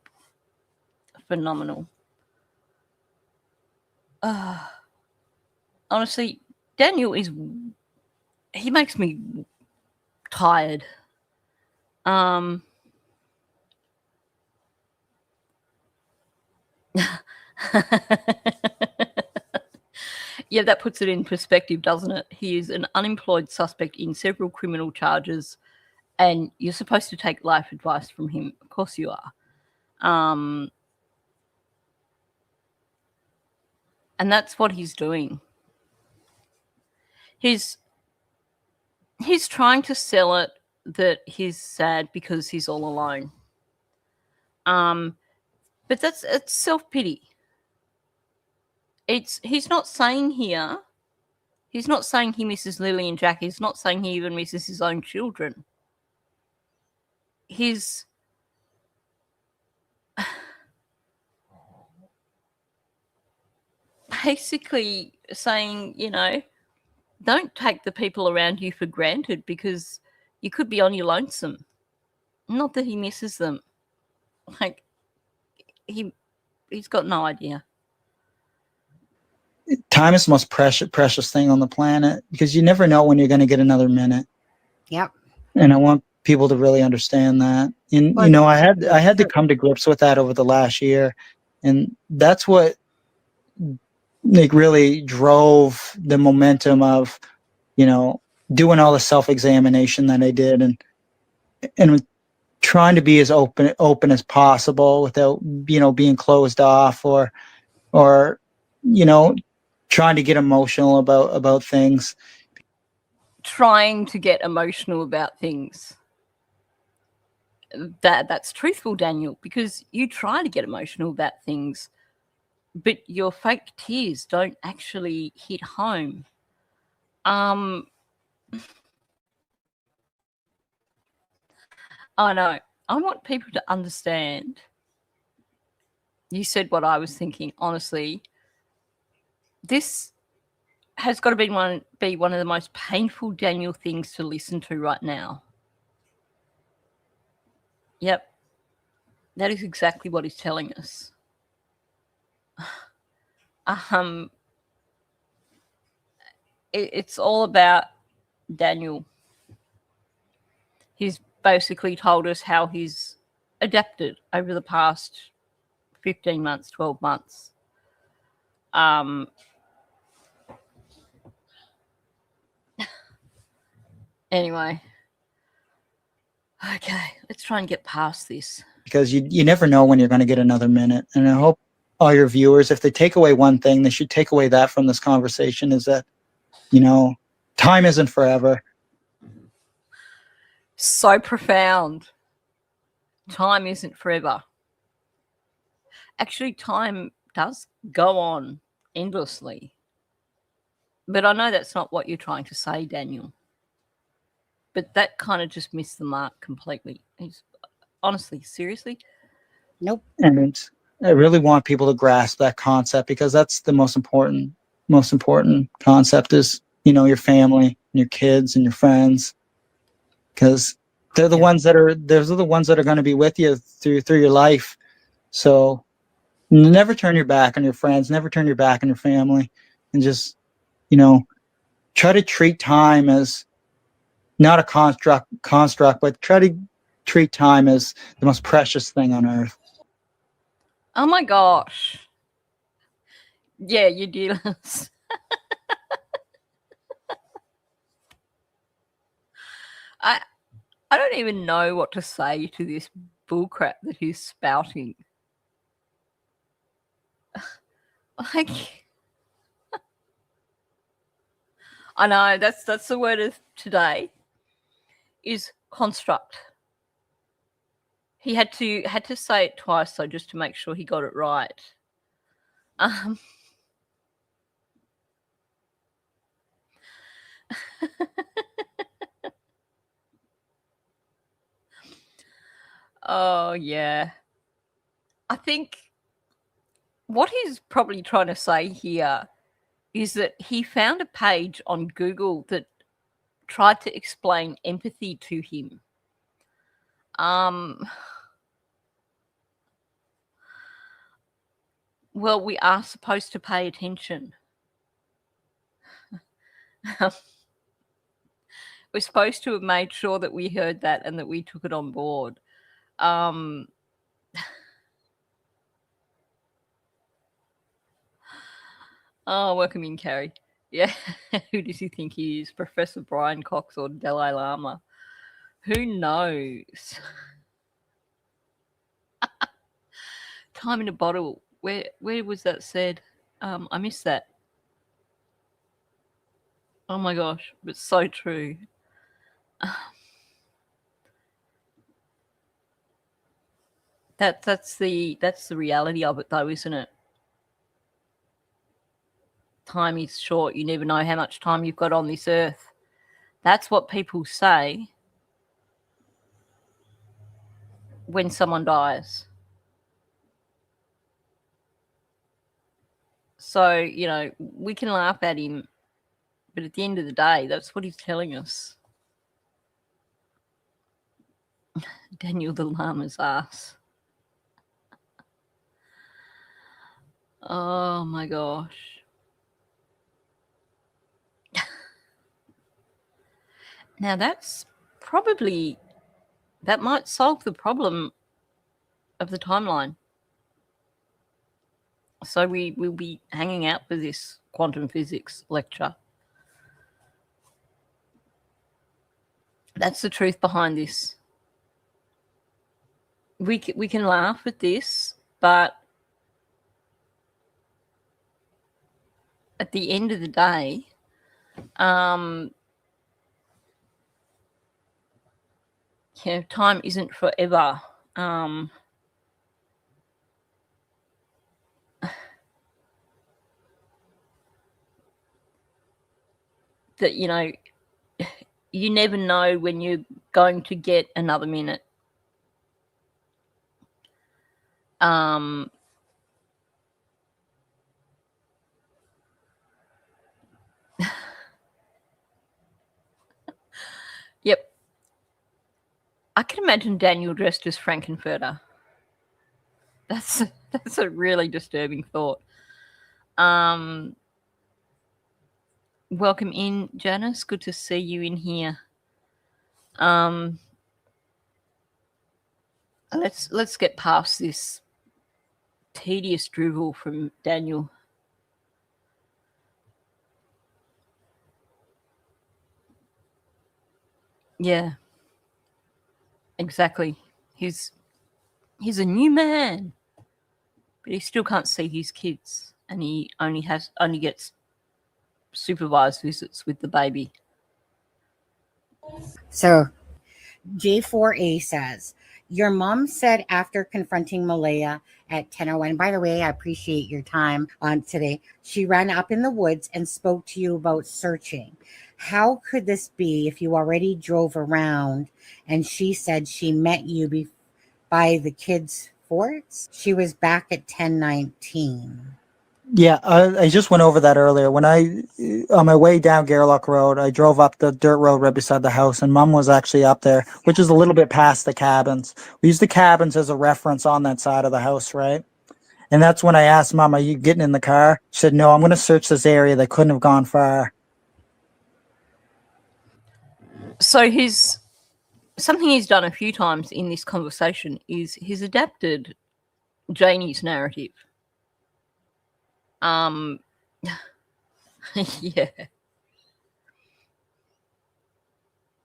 phenomenal. Honestly, Daniel he makes me tired. Yeah, that puts it in perspective, doesn't it? He is an unemployed suspect in several criminal charges, and you're supposed to take life advice from him. Of course you are. And that's what he's doing. He's trying to sell it that he's sad because he's all alone. But it's self-pity. He's not saying here, he's not saying he misses Lily and Jack. He's not saying he even misses his own children. He's basically saying, you know, don't take the people around you for granted because you could be on your lonesome. Not that he misses them. Like, he's got no idea. Time is the most precious thing on the planet because you never know when you're going to get another minute. Yep. And I want people to really understand that. And Well, you know, I had to come to grips with that over the last year, and that's what like really drove the momentum of, you know, doing all the self-examination that I did, and trying to be as open as possible without, you know, being closed off or you know, trying to get emotional about things. Trying to get emotional about things. That's truthful, Daniel, because you try to get emotional about things, but your fake tears don't actually hit home. I know. I want people to understand You said what I was thinking. Honestly, this has got to be one of the most painful Daniel things to listen to right now. Yep. That is exactly what he's telling us. It's all about Daniel. He's basically told us how he's adapted over the past 15 months, 12 months. Anyway. Okay, let's try and get past this. Because you never know when you're going to get another minute. And I hope all your viewers, if they take away one thing, they should take away that from this conversation, is that, you know, time isn't forever. So profound. Time isn't forever. Actually, time does go on endlessly. But I know that's not what you're trying to say, Daniel. But that kind of just missed the mark completely. Honestly, seriously? Nope. And I really want people to grasp that concept, because that's the most important concept is, you know, your family and your kids and your friends, because they're the ones that are going to be with you through your life. So never turn your back on your friends, never turn your back on your family, and just, you know, try to treat time as not a construct, but try to treat time as the most precious thing on earth. Oh my gosh. Yeah, you dealers. I don't even know what to say to this bullcrap that he's spouting. Like, I know that's the word of today, is construct. He had to say it twice though, just to make sure he got it right. Oh yeah. I think what he's probably trying to say here is that he found a page on Google that tried to explain empathy to him. Well, we are supposed to pay attention. We're supposed to have made sure that we heard that and that we took it on board. Oh, welcome in, Carrie. Yeah, who does he think he is? Professor Brian Cox or Dalai Lama? Who knows? Time in a bottle. Where was that said? I missed that. Oh my gosh, it's so true. That's the reality of it though, isn't it? Time is short. You never know how much time you've got on this earth. That's what people say when someone dies. So, you know, we can laugh at him, but at the end of the day, that's what he's telling us. Daniel the Lama's ass. Oh my gosh. Now that might solve the problem of the timeline. So we will be hanging out for this quantum physics lecture. That's the truth behind this. We can laugh at this, but at the end of the day, time isn't forever. That, you know, you never know when you're going to get another minute. I can imagine Daniel dressed as Frankenfurter. That's a really disturbing thought. Welcome in, Janice. Good to see you in here. Let's get past this tedious drivel from Daniel. Yeah, exactly. He's a new man, but he still can't see his kids, and he only gets supervised visits with the baby. So J4A says, your mom said after confronting Malaya at 10:01, by the way, I appreciate your time on today, she ran up in the woods and spoke to you about searching. How could this be if you already drove around and she said she met you by the kids' forts? She was back at 10:19. Yeah, I just went over that earlier. When on my way down Garlock Road, I drove up the dirt road right beside the house, and Mom was actually up there, which is a little bit past the cabins. We use the cabins as a reference on that side of the house, right? And that's when I asked Mom, are you getting in the car? She said, no, I'm going to search this area. They couldn't have gone far. So something he's done a few times in this conversation is he's adapted Janie's narrative. Yeah.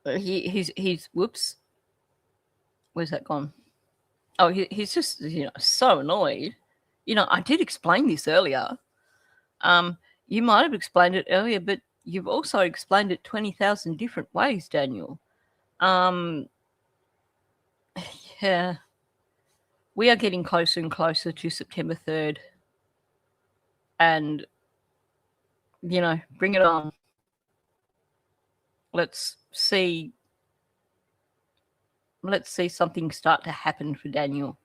He's whoops. Where's that gone? Oh, he's just, so annoyed. I did explain this earlier. You might have explained it earlier, but you've also explained it 20,000 different ways, Daniel. Yeah. We are getting closer and closer to September 3rd. And, bring it on. Let's see something start to happen for Daniel.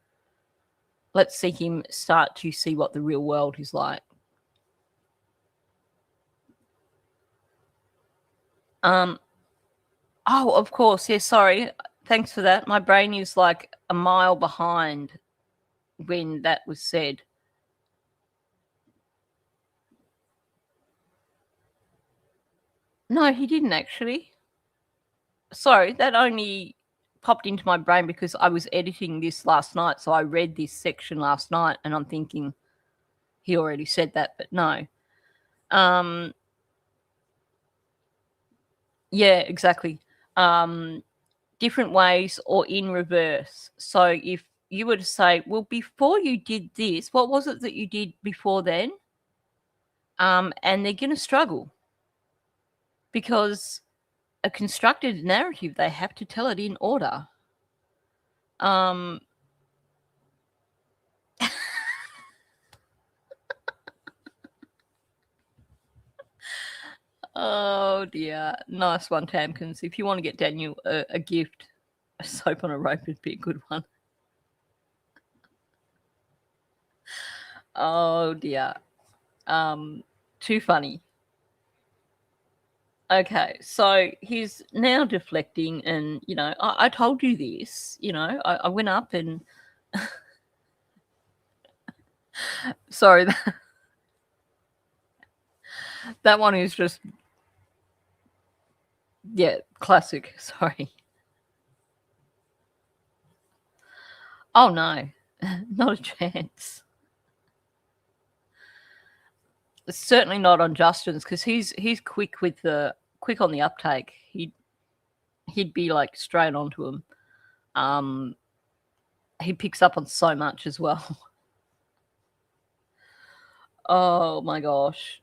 Let's see him start to see what the real world is like. Oh, of course. Yeah, sorry. Thanks for that. My brain is like a mile behind when that was said. No, he didn't actually. Sorry, that only popped into my brain because I was editing this last night. So I read this section last night and I'm thinking he already said that, but no. Yeah, exactly. Different ways or in reverse. So if you were to say, well, before you did this, what was it that you did before then? And they're going to struggle because a constructed narrative, they have to tell it in order. Oh dear. Nice one, Tamkins. If you want to get Daniel a gift, a soap on a rope would be a good one. Oh dear. Too funny. Okay, so he's now deflecting and, I told you this, I went up and sorry, that one is just, yeah, classic. Sorry. Oh no, not a chance. It's certainly not on Justin's because he's quick on the uptake. He'd be like straight onto him. He picks up on so much as well. Oh my gosh.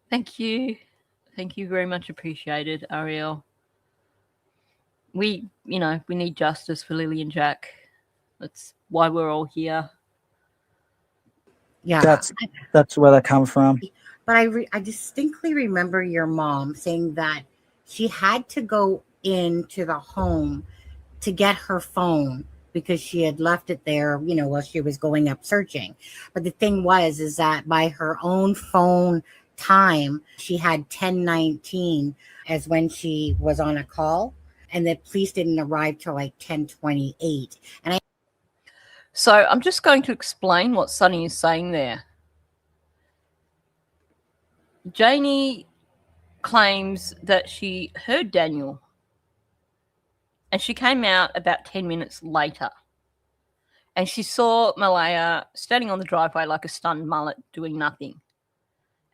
Thank you very much appreciated, Ariel. We need justice for Lily and Jack. That's why we're all here. Yeah, that's where that comes from. But I distinctly remember your mom saying that she had to go into the home to get her phone because she had left it there, while she was going up searching. But the thing is that by her own phone time, she had 10:19 as when she was on a call. and the police didn't arrive till like 10:28. And So I'm just going to explain what Sunny is saying there. Janie claims that she heard Daniel and she came out about 10 minutes later and she saw Malaya standing on the driveway like a stunned mullet doing nothing.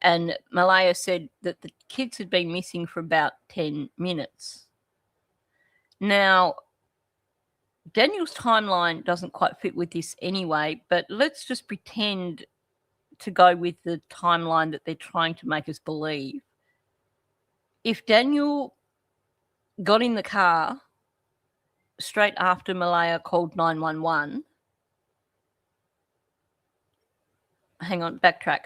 And Malaya said that the kids had been missing for about 10 minutes. Now, Daniel's timeline doesn't quite fit with this anyway, but let's just pretend to go with the timeline that they're trying to make us believe. If Daniel got in the car straight after Malaya called 911, hang on, backtrack.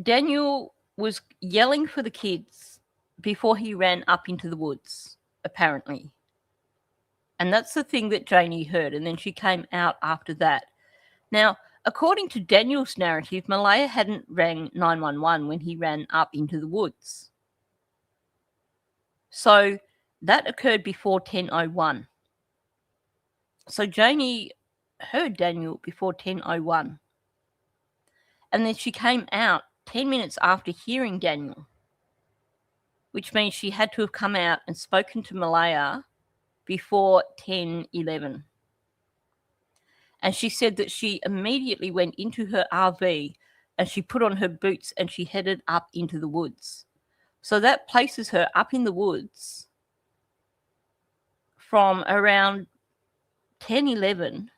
Daniel was yelling for the kids before he ran up into the woods, apparently. And that's the thing that Janie heard. And then she came out after that. Now, according to Daniel's narrative, Malaya hadn't rang 911 when he ran up into the woods. So that occurred before 10:01. So Janie heard Daniel before 10:01. And then she came out 10 minutes after hearing Daniel, which means she had to have come out and spoken to Malaya before 10:11. And she said that she immediately went into her RV and she put on her boots and she headed up into the woods. So that places her up in the woods from around 10:11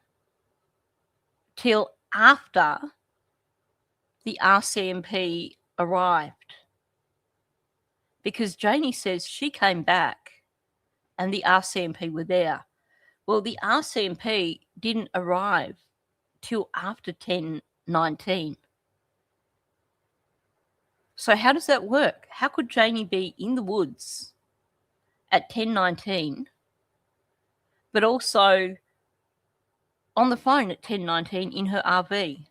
till after the RCMP arrived. Because Janie says she came back and the RCMP were there. Well, the RCMP didn't arrive till after 10:19. So how does that work? How could Janie be in the woods at 10:19, but also on the phone at 10:19 in her RV?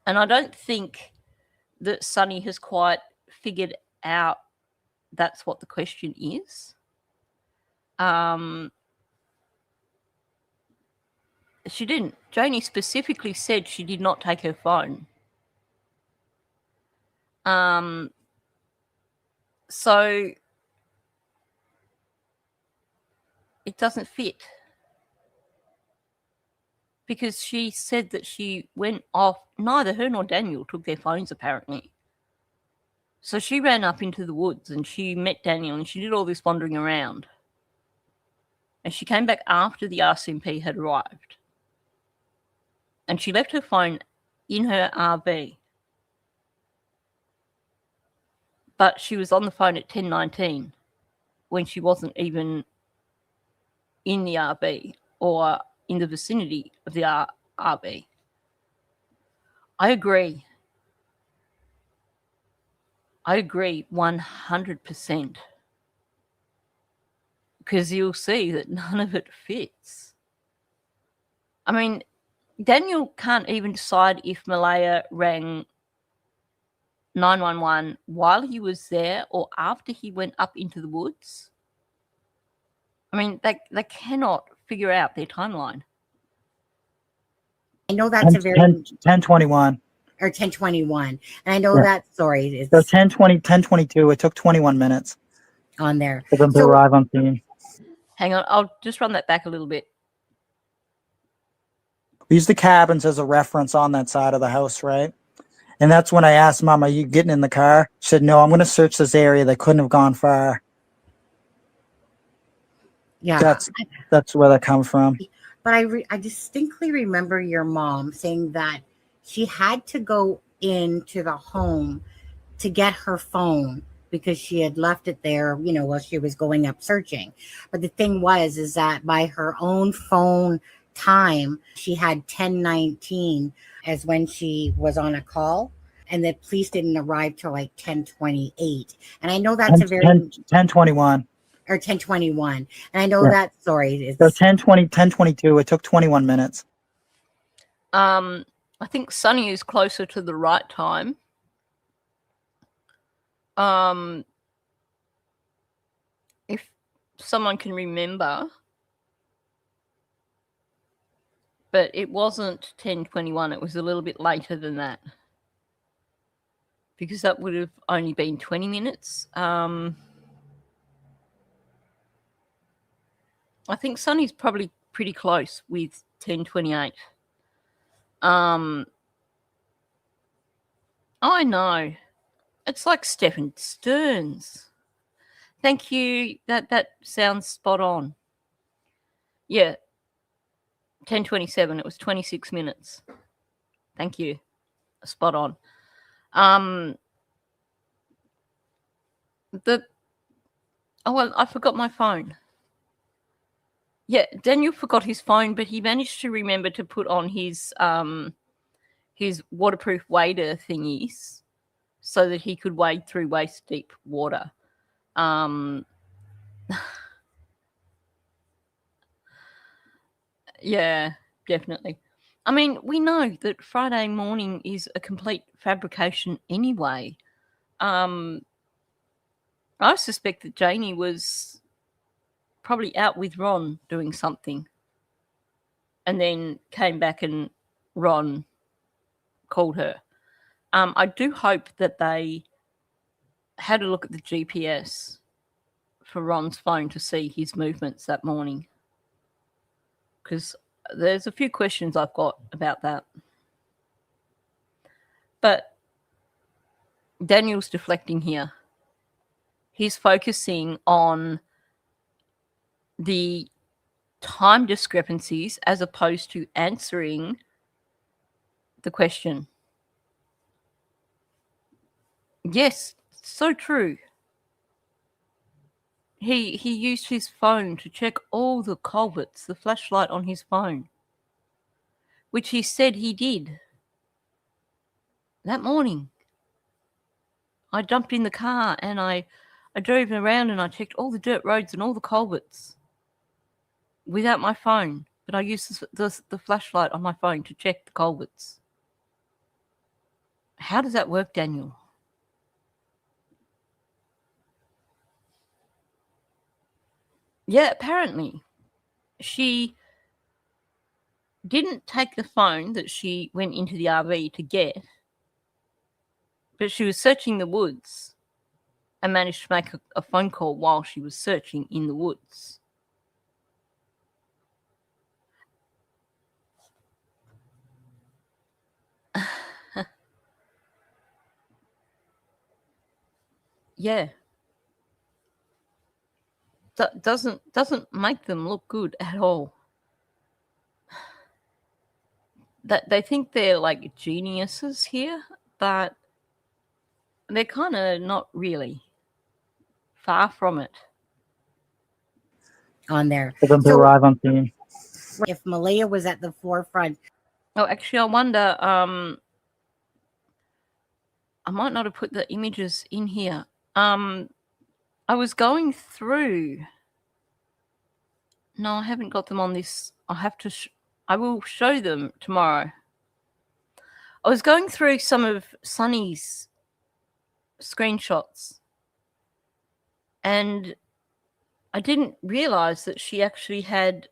And I don't think that Sunny has quite figured out that's what the question is. She didn't. Janie specifically said she did not take her phone. So it doesn't fit. Because she said that she went off, neither her nor Daniel took their phones apparently. So she ran up into the woods and she met Daniel and she did all this wandering around. And she came back after the RCMP had arrived. And she left her phone in her RV. But she was on the phone at 10:19 when she wasn't even in the RV or in the vicinity of the RV. I agree. I agree 100%. Because you'll see that none of it fits. I mean, Daniel can't even decide if Malaya rang 911 while he was there or after he went up into the woods. I mean, they cannot figure out their timeline. I know that's 10:21 or 10:21, and I know that story is so 10:22. It took 21 minutes on there for them to arrive on scene. Hang on, I'll just run that back a little bit. We use the cabins as a reference on that side of the house, right? And that's when I asked Mom, "Are you getting in the car?" She said, "No, I'm going to search this area. They couldn't have gone far." Yeah, that's where that comes from. But I distinctly remember your mom saying that she had to go into the home to get her phone because she had left it there, while she was going up searching. But the thing is that by her own phone time, she had 10:19 as when she was on a call, and the police didn't arrive till like 10:28. And I know that's 10:21 or 10:21. And I know that story is so 10:22. It took 21 minutes. I think Sunny is closer to the right time. someone can remember, but it wasn't 10:21. It was a little bit later than that, because that would have only been 20 minutes. I think Sunny's probably pretty close with 10:28. I know. It's like Stephen Stearns. Thank you. That sounds spot on. Yeah. 10:27. It was 26 minutes. Thank you. Spot on. Well, I forgot my phone. Yeah, Daniel forgot his phone, but he managed to remember to put on his waterproof wader thingies so that he could wade through waist deep water. Yeah, definitely. I mean, we know that Friday morning is a complete fabrication anyway. I suspect that Janie was probably out with Ron doing something and then came back and Ron called her. I do hope that they had a look at the GPS for Ron's phone to see his movements that morning, because there's a few questions I've got about that. But Daniel's deflecting here. He's focusing on the time discrepancies as opposed to answering the question. Yes, so true. He used his phone to check all the culverts, the flashlight on his phone, which he said he did that morning. I jumped in the car and I drove around and I checked all the dirt roads and all the culverts without my phone, but I used the flashlight on my phone to check the culverts. How does that work, Daniel? Yeah, apparently. She didn't take the phone that she went into the RV to get, but she was searching the woods and managed to make a phone call while she was searching in the woods. Yeah. That doesn't make them look good at all. That they think they're like geniuses here, but they're kind of not really. Far from it. On there. For them to arrive on scene. If Malaya was at the forefront. Oh, actually, I wonder, I might not have put the images in here. I was going through. No, I haven't got them on this. I have to. I will show them tomorrow. I was going through some of Sunny's screenshots, and I didn't realize that she actually had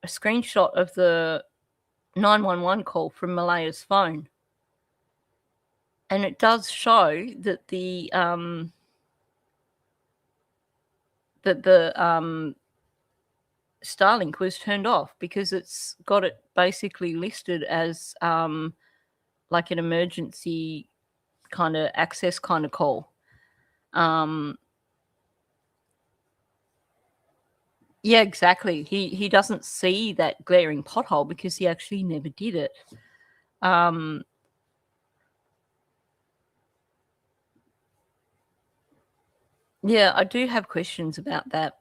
a screenshot of the 911 call from Malaya's phone. And it does show that the Starlink was turned off because it's got it basically listed as like an emergency kind of access kind of call. Yeah, exactly. He doesn't see that glaring pothole because he actually never did it. Yeah, I do have questions about that.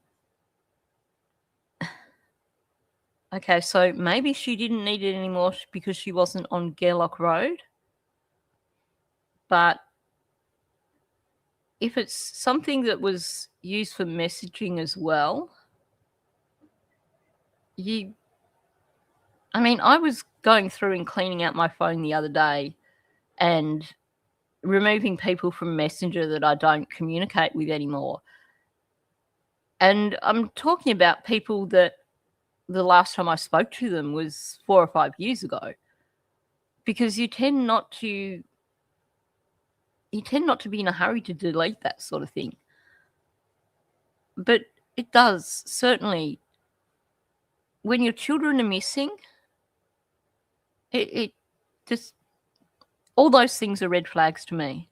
Okay, so maybe she didn't need it anymore because she wasn't on Gairloch Road. But if it's something that was used for messaging as well, I was going through and cleaning out my phone the other day and removing people from Messenger that I don't communicate with anymore. And I'm talking about people that the last time I spoke to them was 4 or 5 years ago, because you tend not to be in a hurry to delete that sort of thing. But it does, certainly, when your children are missing, it just, all those things are red flags to me.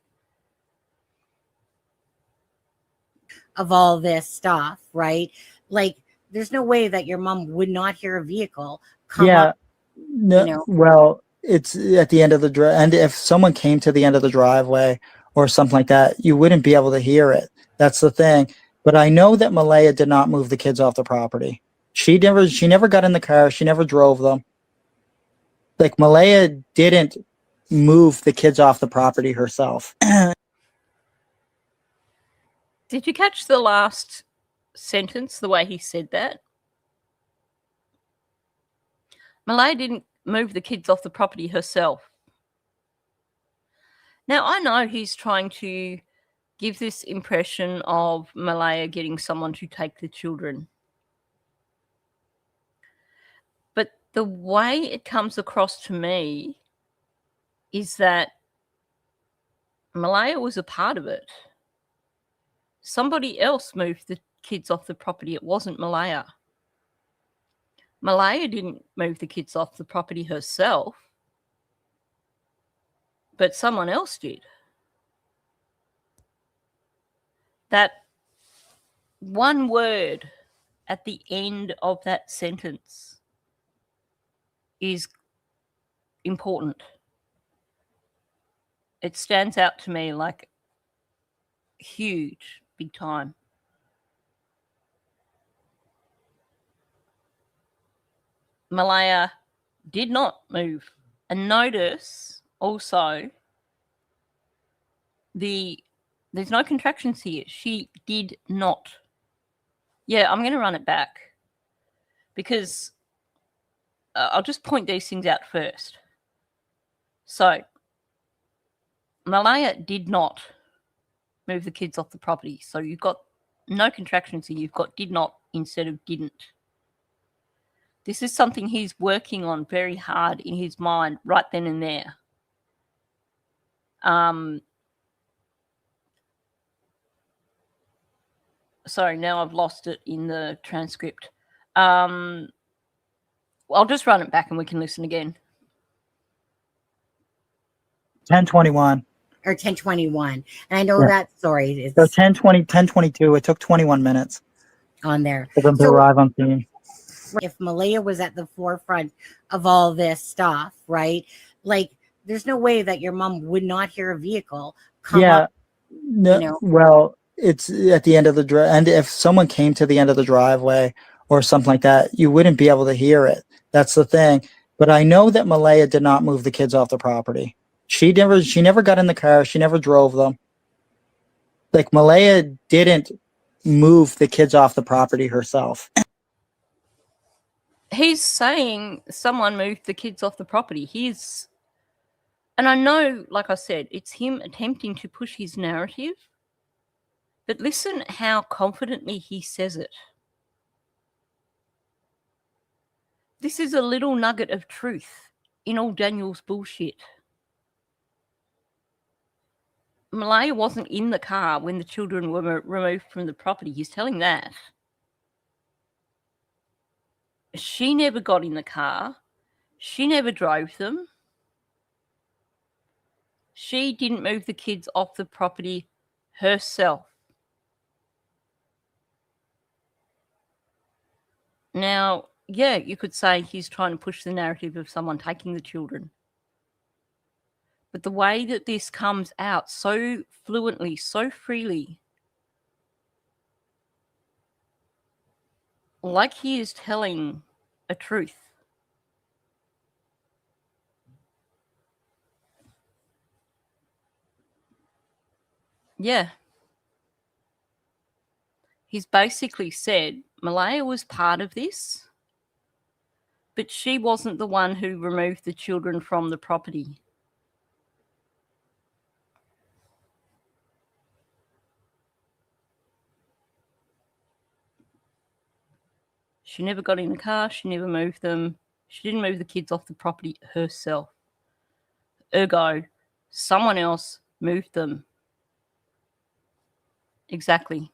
Of all this stuff, right? Like, there's no way that your mom would not hear a vehicle come up. No, you know. well, it's at the end of the drive, and if someone came to the end of the driveway or something like that, you wouldn't be able to hear it. That's the thing. But I know that Malaya did not move the kids off the property. She never got in the car. She never drove them. Like, Malaya didn't move the kids off the property herself. Did you catch the last sentence, the way he said that? Malaya didn't move the kids off the property herself. Now, I know he's trying to give this impression of Malaya getting someone to take the children. But the way it comes across to me is that Malaya was a part of it. Somebody else moved the kids off the property. It wasn't Malaya. Malaya didn't move the kids off the property herself, but someone else did. That one word at the end of that sentence is important. It stands out to me like huge, big time. Malaya did not move. And notice also there's no contractions here. She did not. Yeah, I'm going to run it back because I'll just point these things out first. So, Malaya did not move the kids off the property. So you've got no contractions here. You've got did not instead of didn't. This is something he's working on very hard in his mind right then and there. Sorry, now I've lost it in the transcript. I'll just run it back and we can listen again. 10:21. Or 10:21. And I know that story is So 10:22. It took 21 minutes on there. for them to arrive on scene. If Malaya was at the forefront of all this stuff, right? Like, there's no way that your mom would not hear a vehicle come up. No, well, it's at the end of the drive, and if someone came to the end of the driveway or something like that, you wouldn't be able to hear it. That's the thing. But I know that Malaya did not move the kids off the property. She never got in the car. She never drove them. Like, Malaya didn't move the kids off the property herself. He's saying someone moved the kids off the property. And I know, like I said, it's him attempting to push his narrative. But listen how confidently he says it. This is a little nugget of truth in all Daniel's bullshit. Malaya wasn't in the car when the children were removed from the property. He's telling that. She never got in the car. She never drove them. She didn't move the kids off the property herself. Now, yeah, you could say he's trying to push the narrative of someone taking the children. But the way that this comes out so fluently, so freely, like he is telling a truth. Yeah. He's basically said Malaya was part of this, but she wasn't the one who removed the children from the property. She never got in the car. She never moved them. She didn't move the kids off the property herself. Ergo, someone else moved them. Exactly.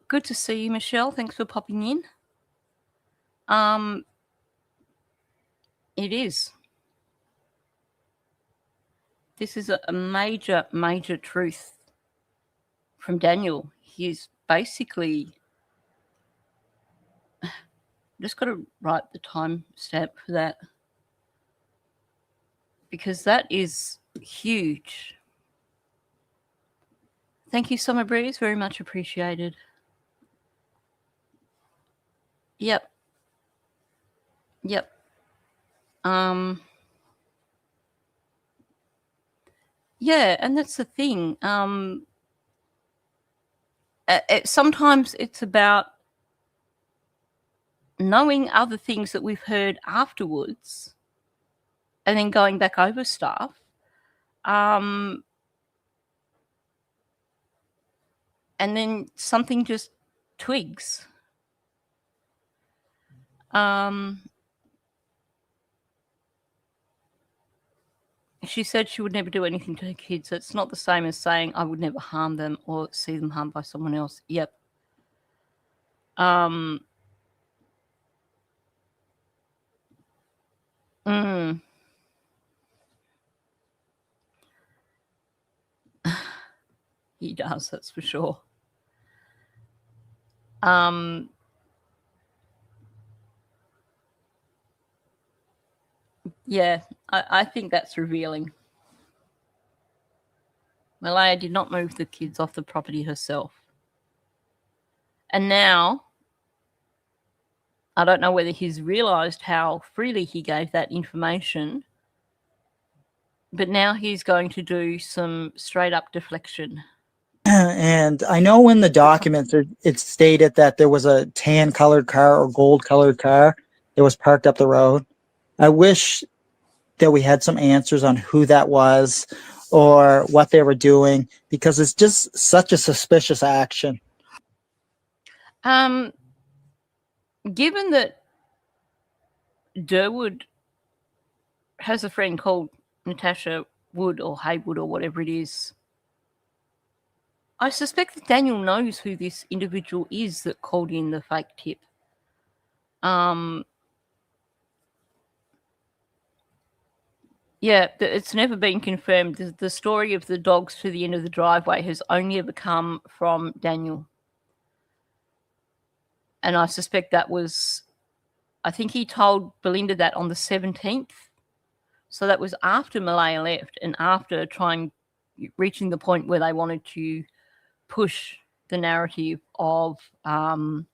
Good to see you, Michelle. Thanks for popping in. It is. This is a major, major truth from Daniel. He's basically just got to write the time stamp for that, because that is huge. Thank you, Summer Breeze. Very much appreciated. Yep. Yeah, and that's the thing. Sometimes it's about knowing other things that we've heard afterwards and then going back over stuff. And then something just twigs. She said she would never do anything to her kids. It's not the same as saying I would never harm them or see them harmed by someone else. Yep. He does, that's for sure. Yeah, I think that's revealing. Malaya did not move the kids off the property herself. And now, I don't know whether he's realised how freely he gave that information, but now he's going to do some straight up deflection. And I know in the documents it stated that there was a tan colored car or gold colored car that was parked up the road. I wish that we had some answers on who that was or what they were doing, because it's just such a suspicious action. Given that Durwood has a friend called Natasha Wood or Haywood or whatever it is, I suspect that Daniel knows who this individual is that called in the fake tip. Yeah, it's never been confirmed. The story of the dogs to the end of the driveway has only ever come from Daniel. And I suspect that was, I think he told Belinda that on the 17th. So that was after Malaya left and after reaching the point where they wanted to push the narrative of, that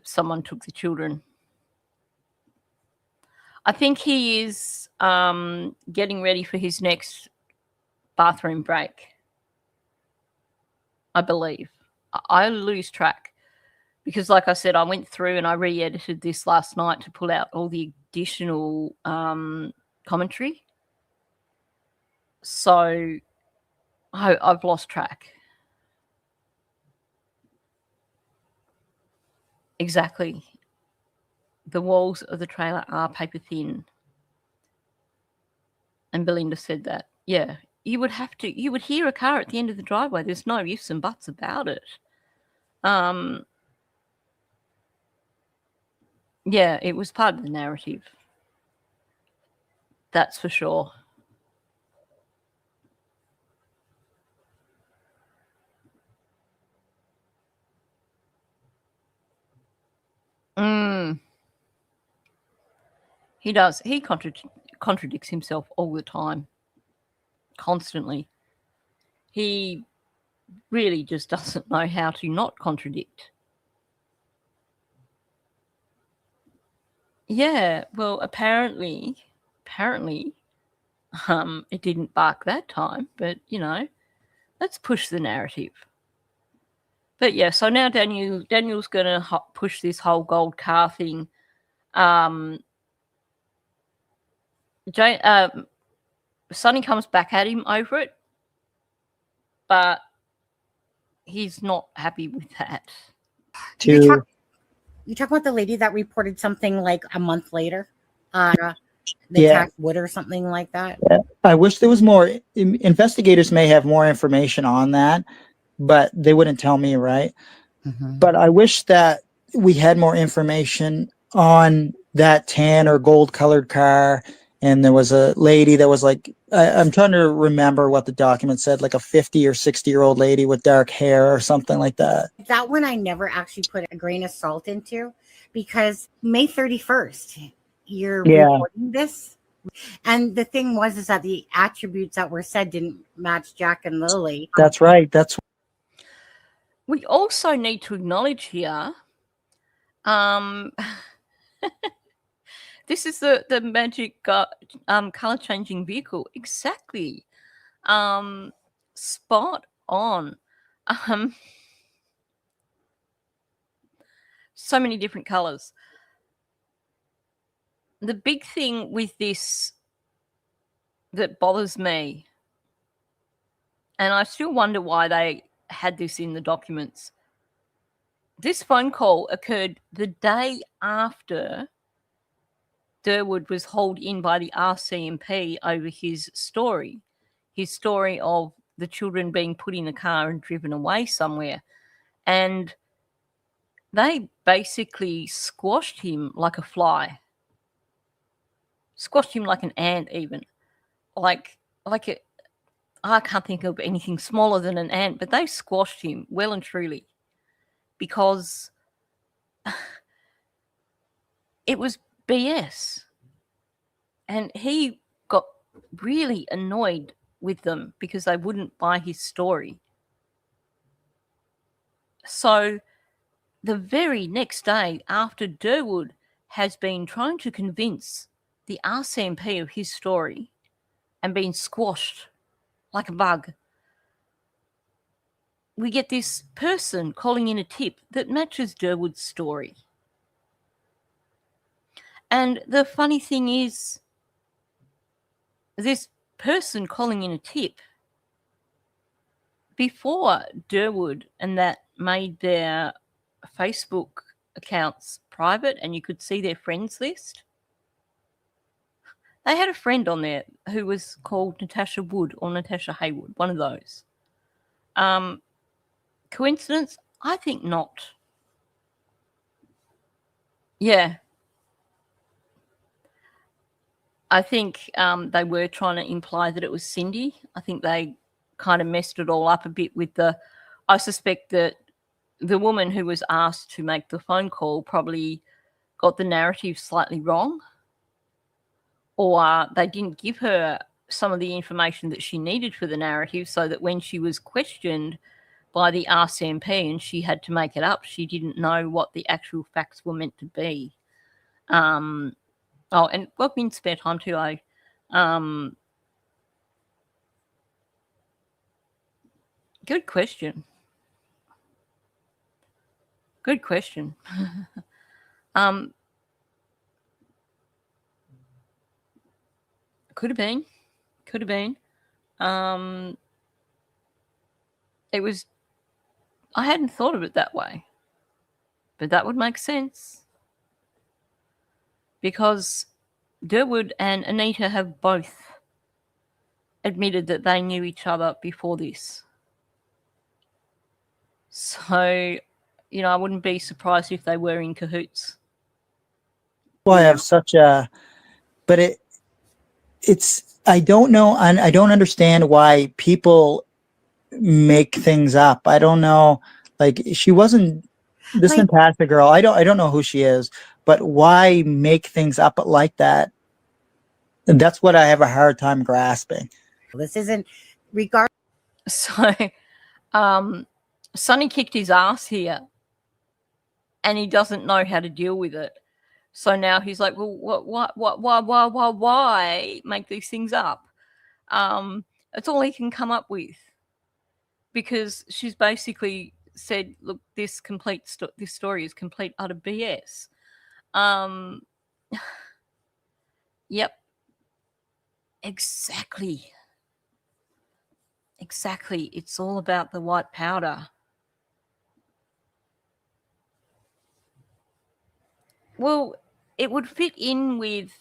someone took the children. I think he is getting ready for his next bathroom break, I believe. I lose track because, like I said, I went through and I re-edited this last night to pull out all the additional commentary. So I've lost track. Exactly. The walls of the trailer are paper thin. And Belinda said that. Yeah, you would hear a car at the end of the driveway. There's no ifs and buts about it. Yeah, it was part of the narrative. That's for sure. He does. He contradicts himself all the time. Constantly. He really just doesn't know how to not contradict. Yeah, well, apparently, it didn't bark that time, but, let's push the narrative. But, yeah, so now Daniel's going to push this whole gold car thing. Sonny comes back at him over it, but he's not happy with that. You To talk about the lady that reported something like a month later. They yeah, tagged Wood or something like that. yeah. I wish there was more. Investigators may have more information on that, but they wouldn't tell me, right? Mhm. But I wish that we had more information on that tan or gold colored car. And there was a lady that was like, I'm trying to remember what the document said, like a 50 or 60-year-old lady with dark hair or something like that. That one I never actually put a grain of salt into, because May 31st, you're Yeah, reporting this. And the thing was is that the attributes that were said didn't match Jack and Lily. that's right. That's We also need to acknowledge here, this is the magic color changing vehicle. Exactly. Spot on. So many different colors. The big thing with this that bothers me, and I still wonder why they had this in the documents. This phone call occurred the day after Durwood was hauled in by the RCMP over his story of the children being put in a car and driven away somewhere. And they basically squashed him like a fly, squashed him like an ant even. I can't think of anything smaller than an ant, but they squashed him well and truly because it was BS. And he got really annoyed with them because they wouldn't buy his story. So the very next day, after Durwood has been trying to convince the RCMP of his story and been squashed like a bug, we get this person calling in a tip that matches Durwood's story. And the funny thing is, this person calling in a tip, before Durwood and that made their Facebook accounts private and you could see their friends list, they had a friend on there who was called Natasha Wood or Natasha Haywood, one of those. Coincidence? I think not. Yeah. I think they were trying to imply that it was Cindy. I think they kind of messed it all up a bit with I suspect that the woman who was asked to make the phone call probably got the narrative slightly wrong, or they didn't give her some of the information that she needed for the narrative, so that when she was questioned by the RCMP and she had to make it up, she didn't know what the actual facts were meant to be. And in spare time too, good question. Good question. Could have been. It was. I hadn't thought of it that way, but that would make sense because Durwood and Anita have both admitted that they knew each other before this. So, I wouldn't be surprised if they were in cahoots. why I have such a, but it's, I don't know. And I don't understand why people make things up. I don't know. Like, she wasn't this Like- Natasha girl. I don't know who she is, but why make things up like that? And that's what I have a hard time grasping. This isn't regard. So, Sonny kicked his ass here and he doesn't know how to deal with it. So now he's like, well, why make these things up? That's all he can come up with, because she's basically said, look, this story is complete utter BS. Yep. Exactly. It's all about the white powder. Well, it would fit in with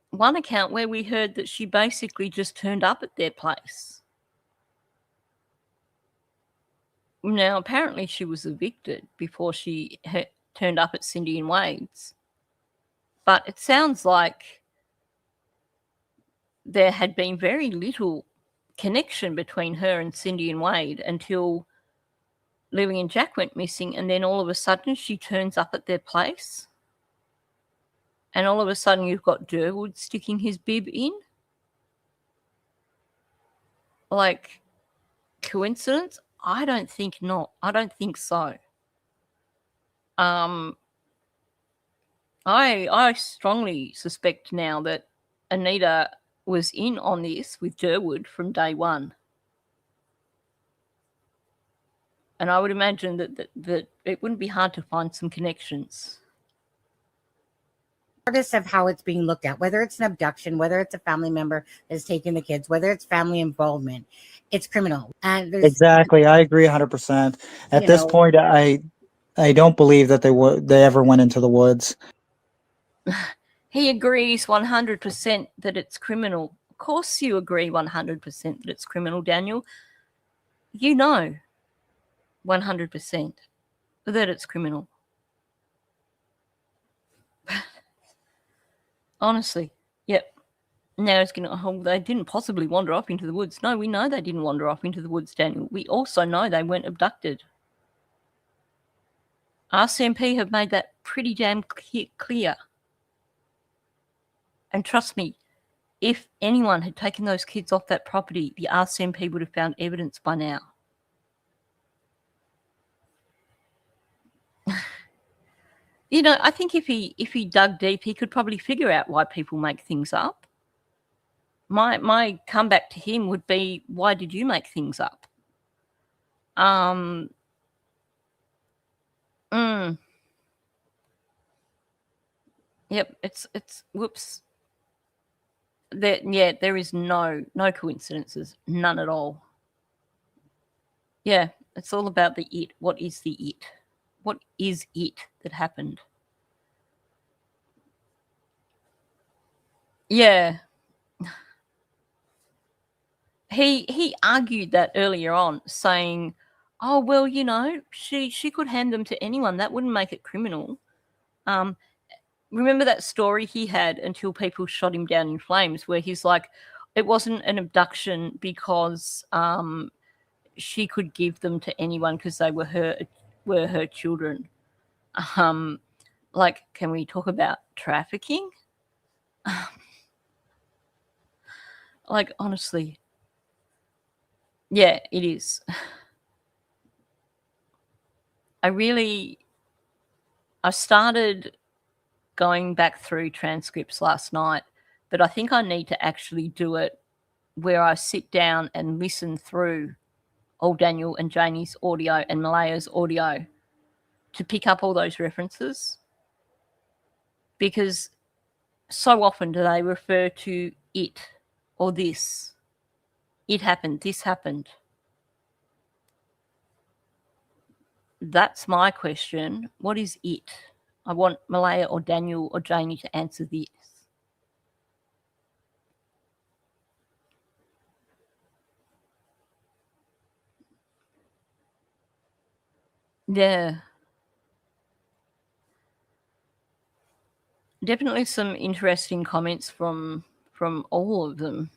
one account where we heard that she basically just turned up at their place. Now, apparently she was evicted before she turned up at Cindy and Wade's. But it sounds like there had been very little connection between her and Cindy and Wade until Lily and Jack went missing, and then all of a sudden she turns up at their place. And all of a sudden you've got Durwood sticking his bib in. Like, coincidence? I don't think not. I don't think so. I strongly suspect now that Anita was in on this with Durwood from day one. And I would imagine that it wouldn't be hard to find some connections. Regardless of how it's being looked at, whether it's an abduction, whether it's a family member that's taking the kids, whether it's family involvement, it's criminal. And Exactly, I agree 100%. At this point, I don't believe that they ever went into the woods. He agrees 100% that it's criminal. Of course you agree 100% that it's criminal, Daniel. You know 100% that it's criminal. Honestly, yep. Now it's going to, oh, they didn't possibly wander off into the woods. No, we know they didn't wander off into the woods, Daniel. We also know they weren't abducted. RCMP have made that pretty damn clear. And trust me, if anyone had taken those kids off that property, the RCMP would have found evidence by now. You know, I think if he dug deep, he could probably figure out why people make things up. My comeback to him would be, why did you make things up? Yep, it's whoops. There is no coincidences, none at all. Yeah, it's all about the it. What is the it? What is it that happened? Yeah. He argued that earlier on, saying, oh, well, you know, she could hand them to anyone. That wouldn't make it criminal. Remember that story he had until people shot him down in flames, where he's like, it wasn't an abduction because she could give them to anyone because they were her children. Like, can we talk about trafficking? Like, honestly. Yeah, it is. I started going back through transcripts last night, but I think I need to actually do it where I sit down and listen through old Daniel and Janie's audio and Malaya's audio to pick up all those references, because so often do they refer to it or this. It happened, this happened. That's my question. What is it? I want Malaya or Daniel or Janie to answer this. Yeah. Definitely some interesting comments from all of them.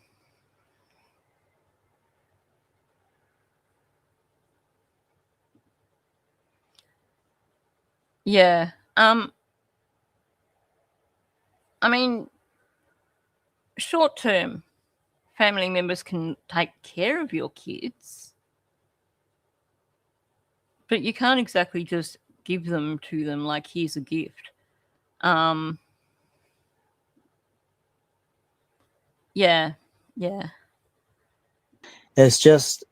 Yeah. I mean, short term, family members can take care of your kids, but you can't exactly just give them to them like, here's a gift. Yeah. It's just,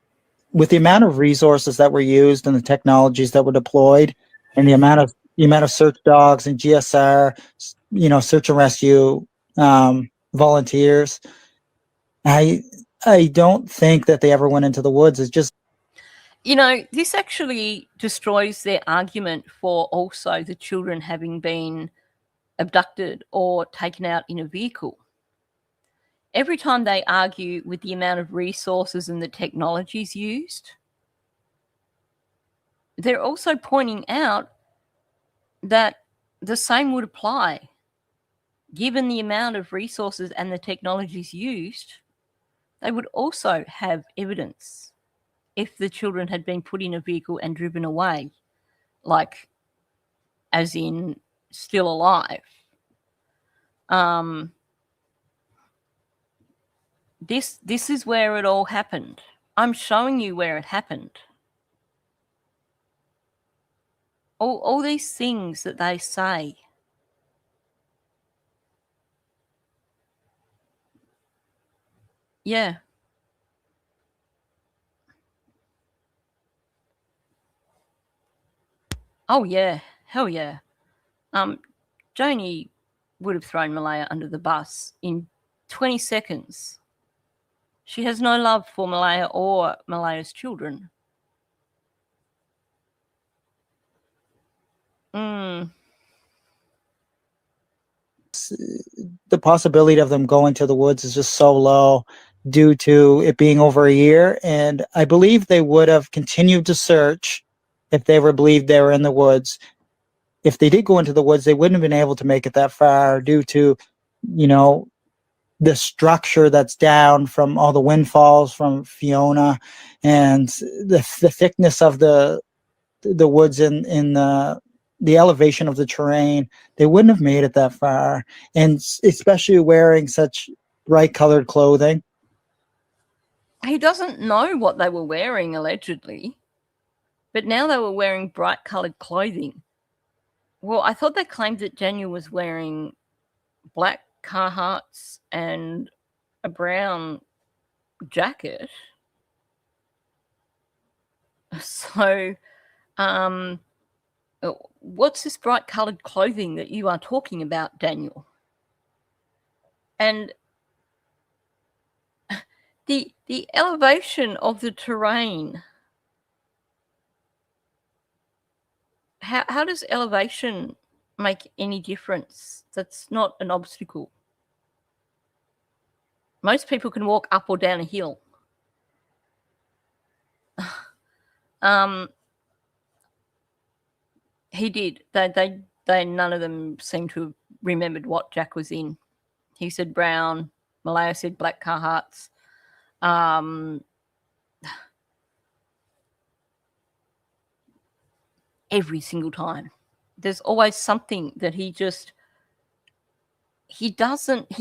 with the amount of resources that were used and the technologies that were deployed, and the amount of search dogs and GSR, search and rescue volunteers, I don't think that they ever went into the woods. It's just, You know, this actually destroys their argument for also the children having been abducted or taken out in a vehicle. Every time they argue with the amount of resources and the technologies used, they're also pointing out that the same would apply. Given the amount of resources and the technologies used, they would also have evidence if the children had been put in a vehicle and driven away, like as in still alive. This is where it all happened. I'm showing you where it happened. All these things that they say. Yeah. Oh yeah. Hell yeah. Joni would have thrown Malaya under the bus in 20 seconds. She has no love for Malaya or Malaya's children. The possibility of them going to the woods is just so low due to it being over a year. And I believe they would have continued to search if they were believed they were in the woods. If they did go into the woods, they wouldn't have been able to make it that far due to, you know, the structure that's down from all the windfalls from Fiona and the thickness of the woods in the elevation of the terrain. They wouldn't have made it that far, and especially wearing such bright colored clothing. He doesn't know what they were wearing, allegedly, but now they were wearing bright colored clothing. Well, I thought they claimed that Daniel was wearing black Carhartts and a brown jacket. So, what's this bright colored clothing that you are talking about, Daniel? And the elevation of the terrain. How does elevation make any difference? That's not an obstacle. Most people can walk up or down a hill. He did. They none of them seem to have remembered what Jack was in. He said brown. Malaya said black Carhartts. Every single time. There's always something that he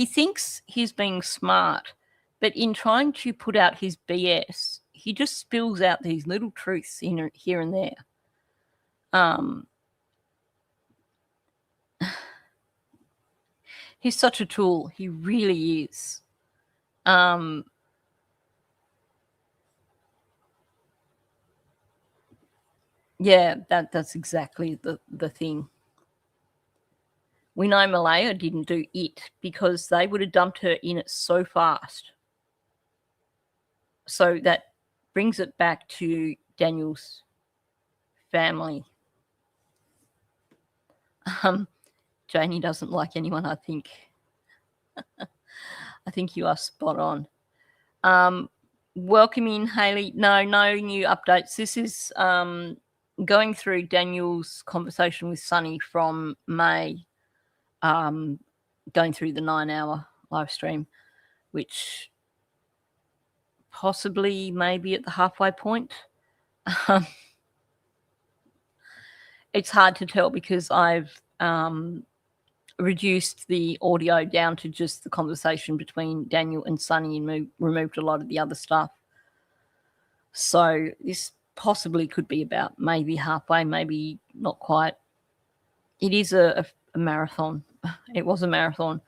thinks he's being smart, but in trying to put out his BS, he just spills out these little truths here and there. He's such a tool. He really is. Yeah, that's exactly the thing. We know Malaya didn't do it because they would have dumped her in it so fast. So that brings it back to Daniel's family. Janie doesn't like anyone, I think. I think you are spot on. Welcome in, Hayley. No new updates. This is going through Daniel's conversation with Sunny from May, going through the 9-hour live stream, which possibly maybe at the halfway point. It's hard to tell because I've reduced the audio down to just the conversation between Daniel and Sunny and removed a lot of the other stuff. So this possibly could be about maybe halfway, maybe not quite. It is a marathon. It was a marathon.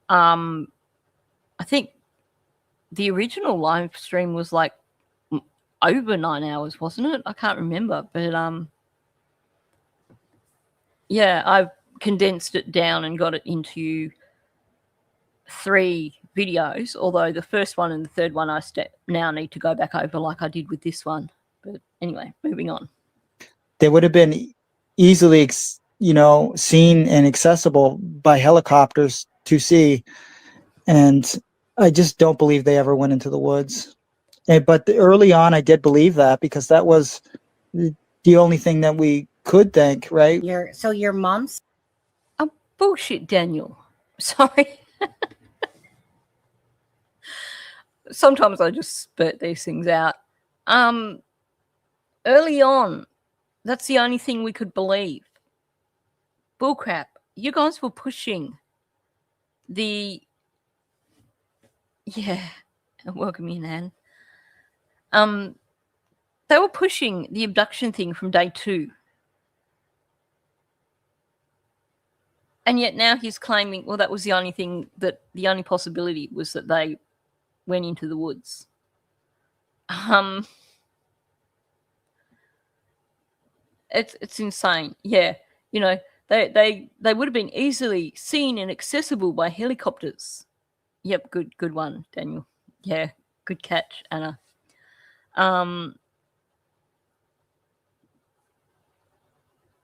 I think the original live stream was like over 9 hours, wasn't it? I can't remember, but yeah, I've condensed it down and got it into 3 videos, although the first one and the third one I now need to go back over like I did with this one. But anyway, moving on. They would have been easily, seen and accessible by helicopters to see. And I just don't believe they ever went into the woods. But early on, I did believe that because that was the only thing that we could think, right? Your mom's. Oh, bullshit, Daniel. Sorry. Sometimes I just spurt these things out. Early on, that's the only thing we could believe. Bullcrap. You guys were pushing the... Yeah. Welcome in, Anne. They were pushing the abduction thing from day 2. And yet now he's claiming, well, that was the only thing, that the only possibility was that they went into the woods. It's insane. Yeah. You know, they would have been easily seen and accessible by helicopters. Yep, good one, Daniel. Yeah, good catch, Anna.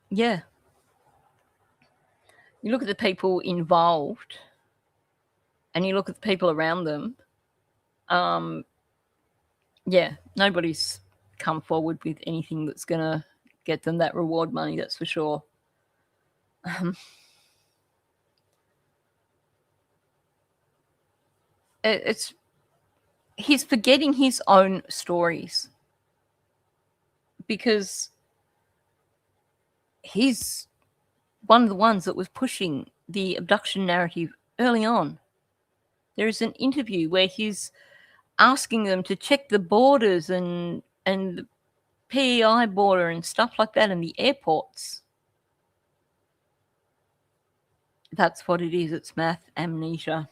Yeah. You look at the people involved and you look at the people around them. Yeah, nobody's come forward with anything that's going to get them that reward money, that's for sure. He's forgetting his own stories because he's one of the ones that was pushing the abduction narrative early on. There is an interview where he's asking them to check the borders and the PEI border and stuff like that in the airports. That's what it is. It's math amnesia.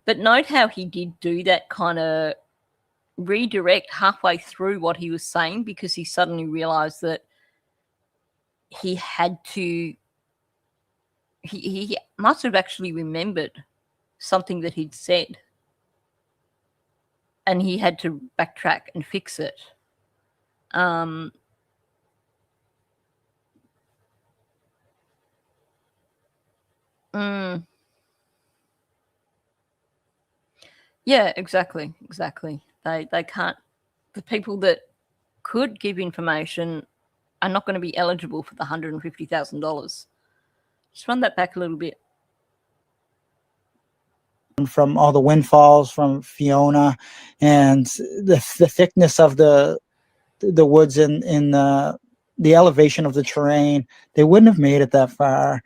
But note how he did do that kind of redirect halfway through what he was saying because he suddenly realized that he had to... He must have actually remembered something that he'd said. And he had to backtrack and fix it. Yeah, exactly. They can't... The people that could give information are not going to be eligible for the $150,000. Just run that back a little bit. From all the windfalls from Fiona and the thickness of the woods in the elevation of the terrain, they wouldn't have made it that far.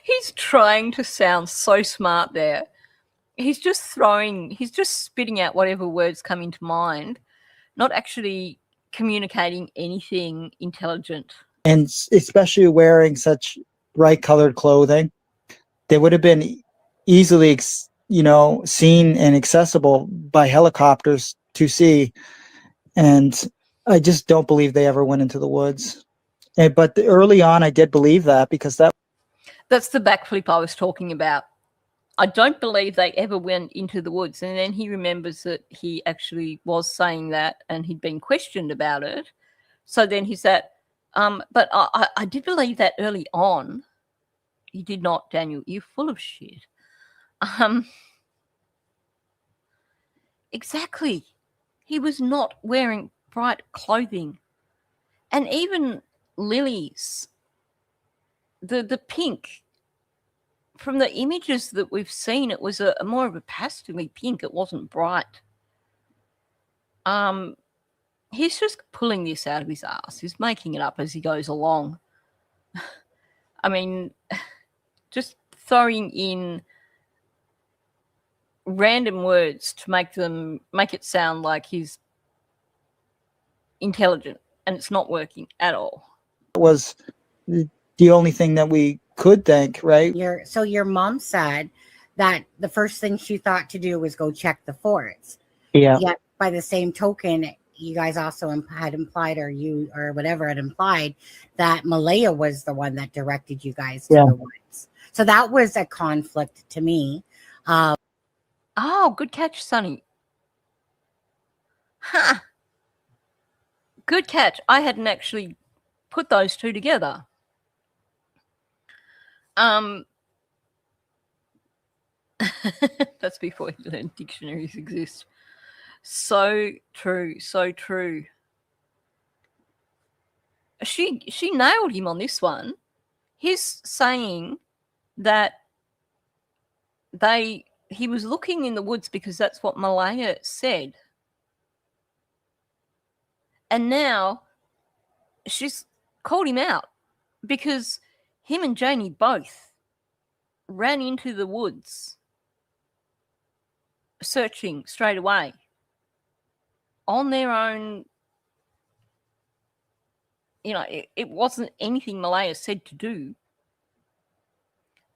He's trying to sound so smart there. He's just spitting out whatever words come into mind, not actually communicating anything intelligent. And especially wearing such bright colored clothing, they would have been easily, seen and accessible by helicopters to see. And I just don't believe they ever went into the woods. But early on, I did believe that because that's the backflip I was talking about. I don't believe they ever went into the woods. And then he remembers that he actually was saying that and he'd been questioned about it. So then he said, but I did believe that early on. You did not, Daniel. You're full of shit. Exactly. He was not wearing bright clothing. And even Lily's, the pink, from the images that we've seen, it was a more of a pastel-y pink. It wasn't bright. He's just pulling this out of his ass. He's making it up as he goes along. I mean, just throwing in random words to make it sound like he's intelligent, and it's not working at all. It was the only thing that we could think, right? Your mom said that the first thing she thought to do was go check the forts. Yeah. Yet by the same token, you guys also had implied, or you or whatever had implied, that Malaya was the one that directed you guys to the woods. So that was a conflict to me. Oh, good catch, Sonny. Ha! Good catch. I hadn't actually put those two together. That's before you learned dictionaries exist. So true, so true. She nailed him on this one. He's saying that he was looking in the woods because that's what Malaya said. And now she's called him out because him and Janie both ran into the woods searching straight away on their own. You know, it wasn't anything Malaya said to do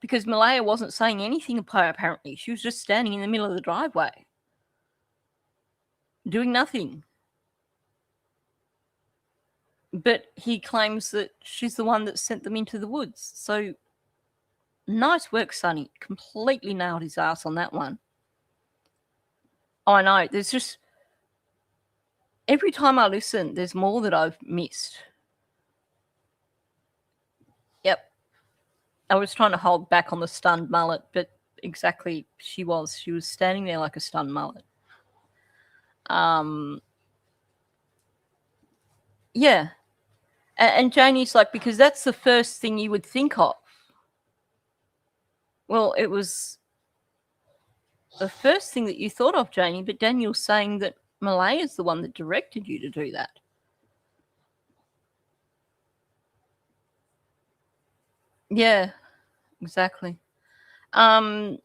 because Malaya wasn't saying anything apparently. She was just standing in the middle of the driveway doing nothing. But he claims that she's the one that sent them into the woods. So nice work, Sonny. Completely nailed his ass on that one. Oh, I know. There's just... every time I listen, there's more that I've missed. Yep. I was trying to hold back on the stunned mullet, but exactly, she was. She was standing there like a stunned mullet. Yeah. And Janie's like, because that's the first thing you would think of. Well, it was the first thing that you thought of, Janie, but Daniel's saying that Malaya's the one that directed you to do that. Yeah, exactly. If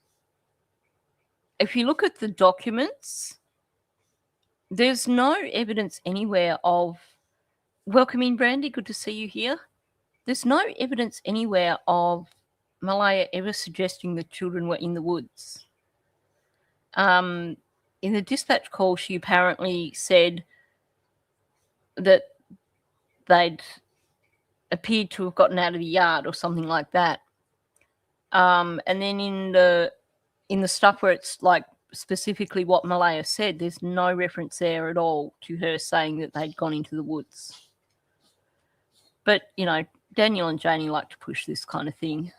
you look at the documents, there's no evidence anywhere of... Welcome in, Brandy. Good to see you here. There's no evidence anywhere of Malaya ever suggesting the children were in the woods. In the dispatch call, she apparently said that they'd appeared to have gotten out of the yard or something like that. And then in the stuff where it's like specifically what Malaya said, there's no reference there at all to her saying that they'd gone into the woods. But, you know, Daniel and Janie like to push this kind of thing.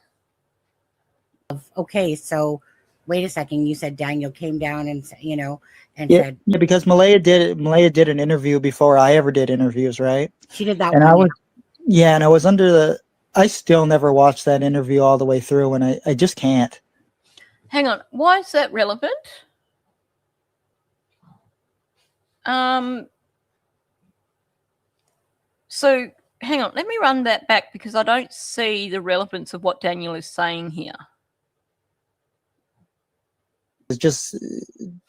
Okay, so wait a second. You said Daniel came down and, you know, and Yeah, said... yeah, because Malaya did an interview before I ever did interviews, right? She did that And one. I was, yeah, and I was under the... I still never watched that interview all the way through, and I just can't. Hang on. Why is that relevant? So, hang on. Let me run that back because I don't see the relevance of what Daniel is saying here. It's just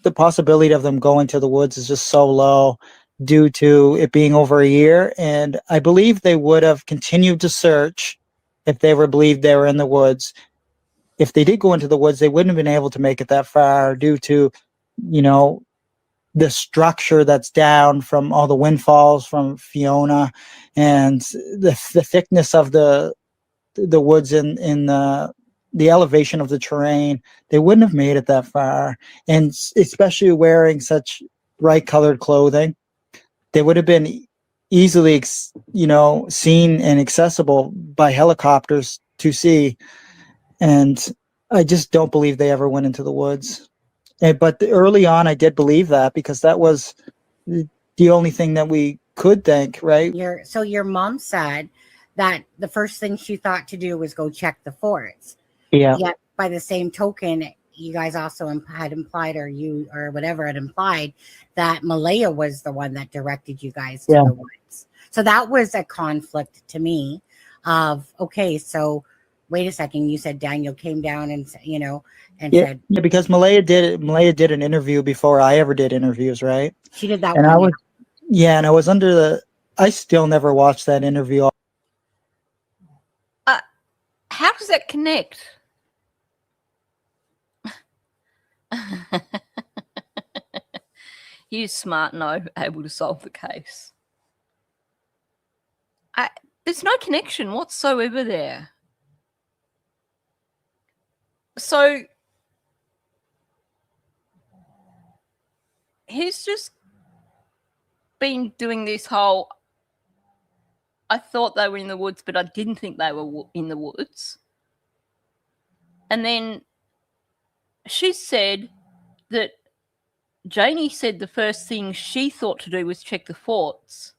the possibility of them going to the woods is just so low due to it being over a year. And I believe they would have continued to search if they were believed they were in the woods. If they did go into the woods, they wouldn't have been able to make it that far due to, you know, the structure that's down from all the windfalls from Fiona and the thickness of the woods in the elevation of the terrain. They wouldn't have made it that far, and especially wearing such bright colored clothing, they would have been easily seen and accessible by helicopters to see. And I just don't believe they ever went into the woods. But early on I did believe that because that was the only thing that we could think, right? So your mom said that the first thing she thought to do was go check the forts. Yeah. Yet by the same token, you guys also had implied, or you or whatever had implied, that Malaya was the one that directed you guys to the woods. So that was a conflict to me of, okay, so wait a second. You said Daniel came down and, you know, and said... Yeah, because Malaya did an interview before I ever did interviews, right? She did that and one. I was, yeah, and I was under the... I still never watched that interview. How does that connect? He's smart and able to solve the case. There's no connection whatsoever there. So he's just been doing this whole, I thought they were in the woods, but I didn't think they were in the woods. And then she said that Janie said the first thing she thought to do was check the forts.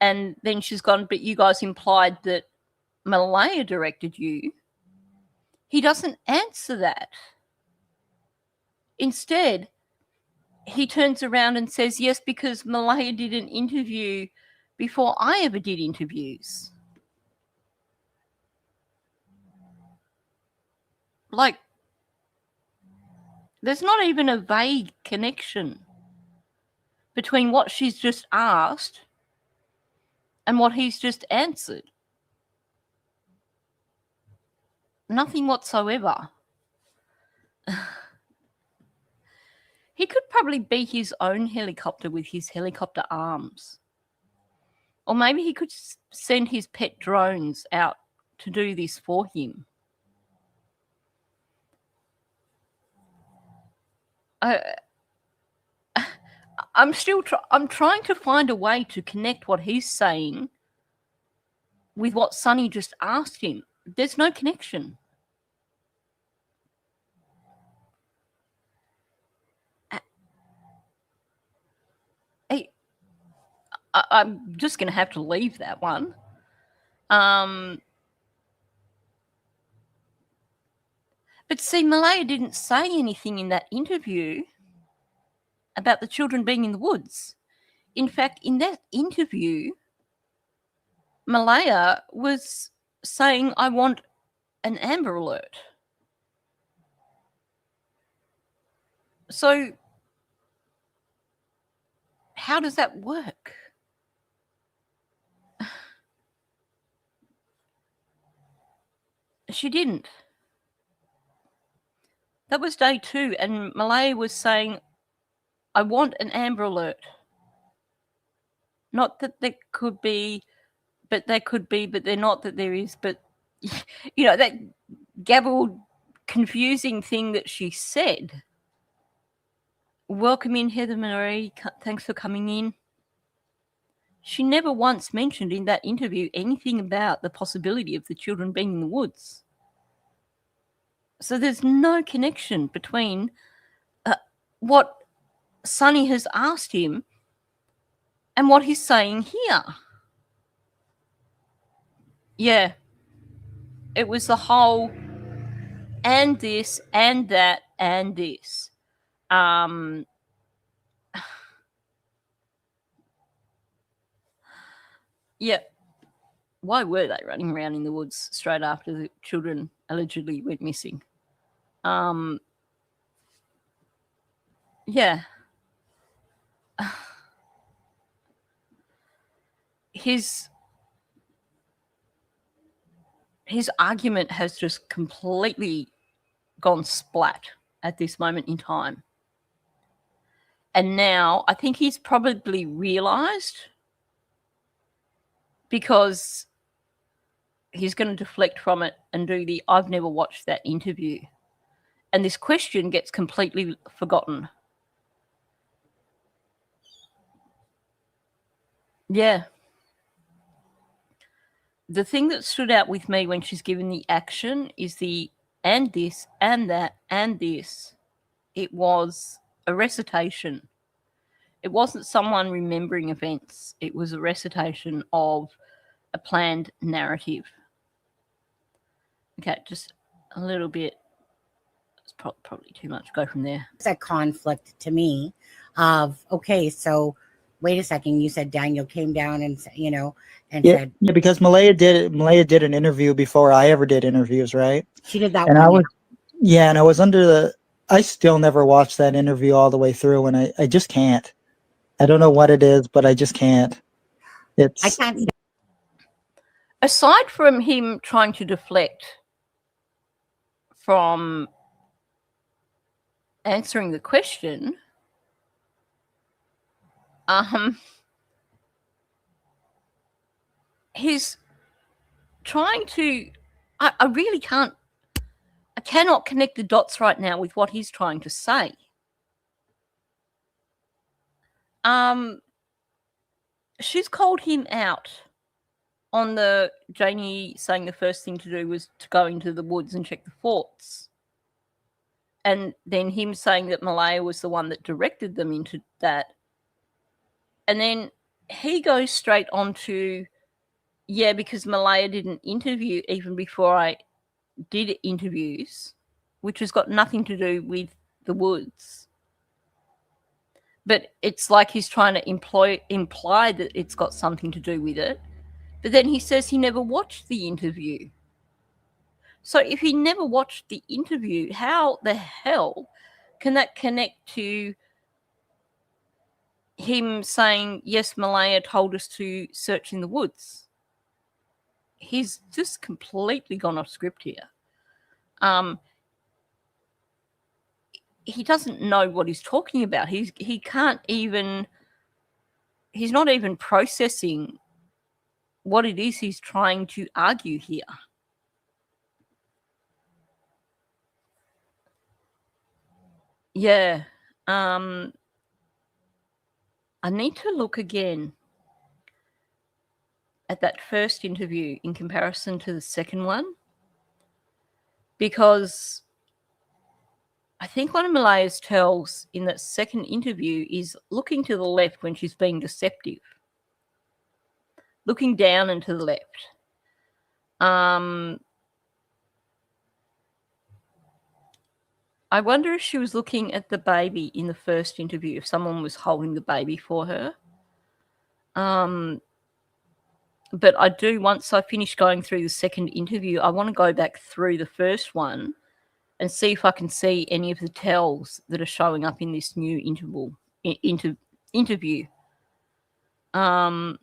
And then she's gone, but you guys implied that Malaya directed you. He doesn't answer that. Instead, he turns around and says, yes, because Malaya did an interview before I ever did interviews. Like, there's not even a vague connection between what she's just asked and what he's just answered. Nothing whatsoever. He could probably be his own helicopter with his helicopter arms. Or maybe he could send his pet drones out to do this for him. I'm trying to find a way to connect what he's saying with what Sonny just asked him. There's no connection. I'm just going to have to leave that one. But see, Malaya didn't say anything in that interview about the children being in the woods. In fact, in that interview, Malaya was saying, I want an Amber Alert. So how does that work? She didn't. That was day 2, and Malaya was saying, I want an Amber Alert. Not that there could be, but there could be, but they're not that there is, but, you know, that gabbled, confusing thing that she said. Welcome in, Heather Marie. Thanks for coming in. She never once mentioned in that interview anything about the possibility of the children being in the woods. So there's no connection between what Sonny has asked him and what he's saying here. Yeah. It was the whole and this and that and this. Yeah. Why were they running around in the woods straight after the children allegedly went missing? Yeah. His argument has just completely gone splat at this moment in time. And now I think he's probably realized, because he's going to deflect from it and do the I've never watched that interview. And this question gets completely forgotten. Yeah. The thing that stood out with me when she's given the action is the and this and that and this. It was a recitation. It wasn't someone remembering events. It was a recitation of a planned narrative. Okay, just a little bit. It's probably too much. Go from there. It's a conflict to me of, okay, so wait a second. You said Daniel came down and, you know, and said. Yeah, because Malaya did an interview before I ever did interviews, right? She did that and one. I was, yeah, and I was I still never watched that interview all the way through, and I just can't. I don't know what it is, but I just can't. I can't. Aside from him trying to deflect from answering the question, he's trying to, I really can't, I cannot connect the dots right now with what he's trying to say. she's called him out on the Janie saying the first thing to do was to go into the woods and check the forts. And then him saying that Malaya was the one that directed them into that. And then he goes straight on to, yeah, because Malaya didn't interview even before I did interviews, which has got nothing to do with the woods. But it's like he's trying to imply that it's got something to do with it. But then he says he never watched the interview. So if he never watched the interview, how the hell can that connect to him saying, yes, Malaya told us to search in the woods? He's just completely gone off script here. He doesn't know what he's talking about. He can't even, he's not even processing what it is he's trying to argue here. Yeah. I need to look again at that first interview in comparison to the second one, because I think one of Malaya's tells in that second interview is looking to the left when she's being deceptive, looking down and to the left. I wonder if she was looking at the baby in the first interview, if someone was holding the baby for her. But I do, once I finish going through the second interview, I want to go back through the first one and see if I can see any of the tells that are showing up in this new interview. I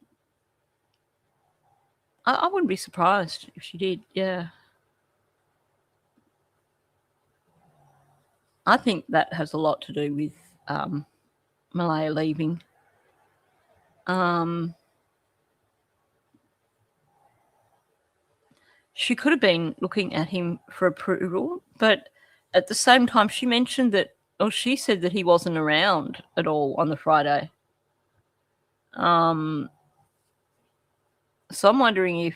wouldn't be surprised if she did, yeah. I think that has a lot to do with Malaya leaving. She could have been looking at him for approval, but at the same time, she mentioned that, or she said that he wasn't around at all on the Friday. So I'm wondering if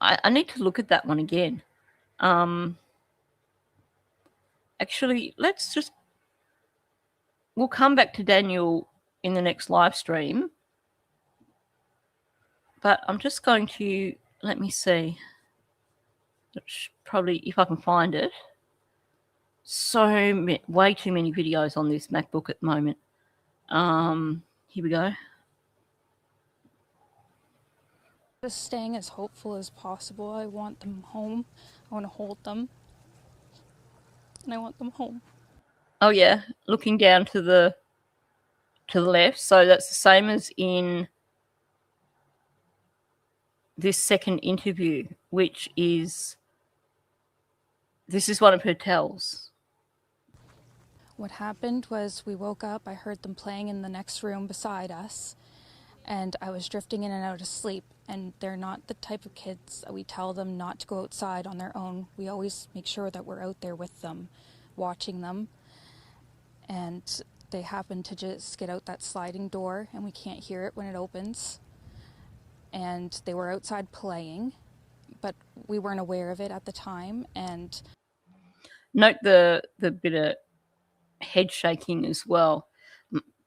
I need to look at that one again. Actually, we'll come back to Daniel in the next live stream. But I'm just going to, let me see. Probably, if I can find it. Way too many videos on this MacBook at the moment. Here we go. Just staying as hopeful as possible. I want them home. I want to hold them. And I want them home. Oh yeah, looking down to the left. So that's the same as in this second interview, which is, this is one of her tells. What happened was we woke up, I heard them playing in the next room beside us, and I was drifting in and out of sleep. And they're not the type of kids that we tell them not to go outside on their own. We always make sure that we're out there with them, watching them. And they happen to just get out that sliding door, and we can't hear it when it opens. And they were outside playing, but we weren't aware of it at the time. And note the bit of head shaking as well.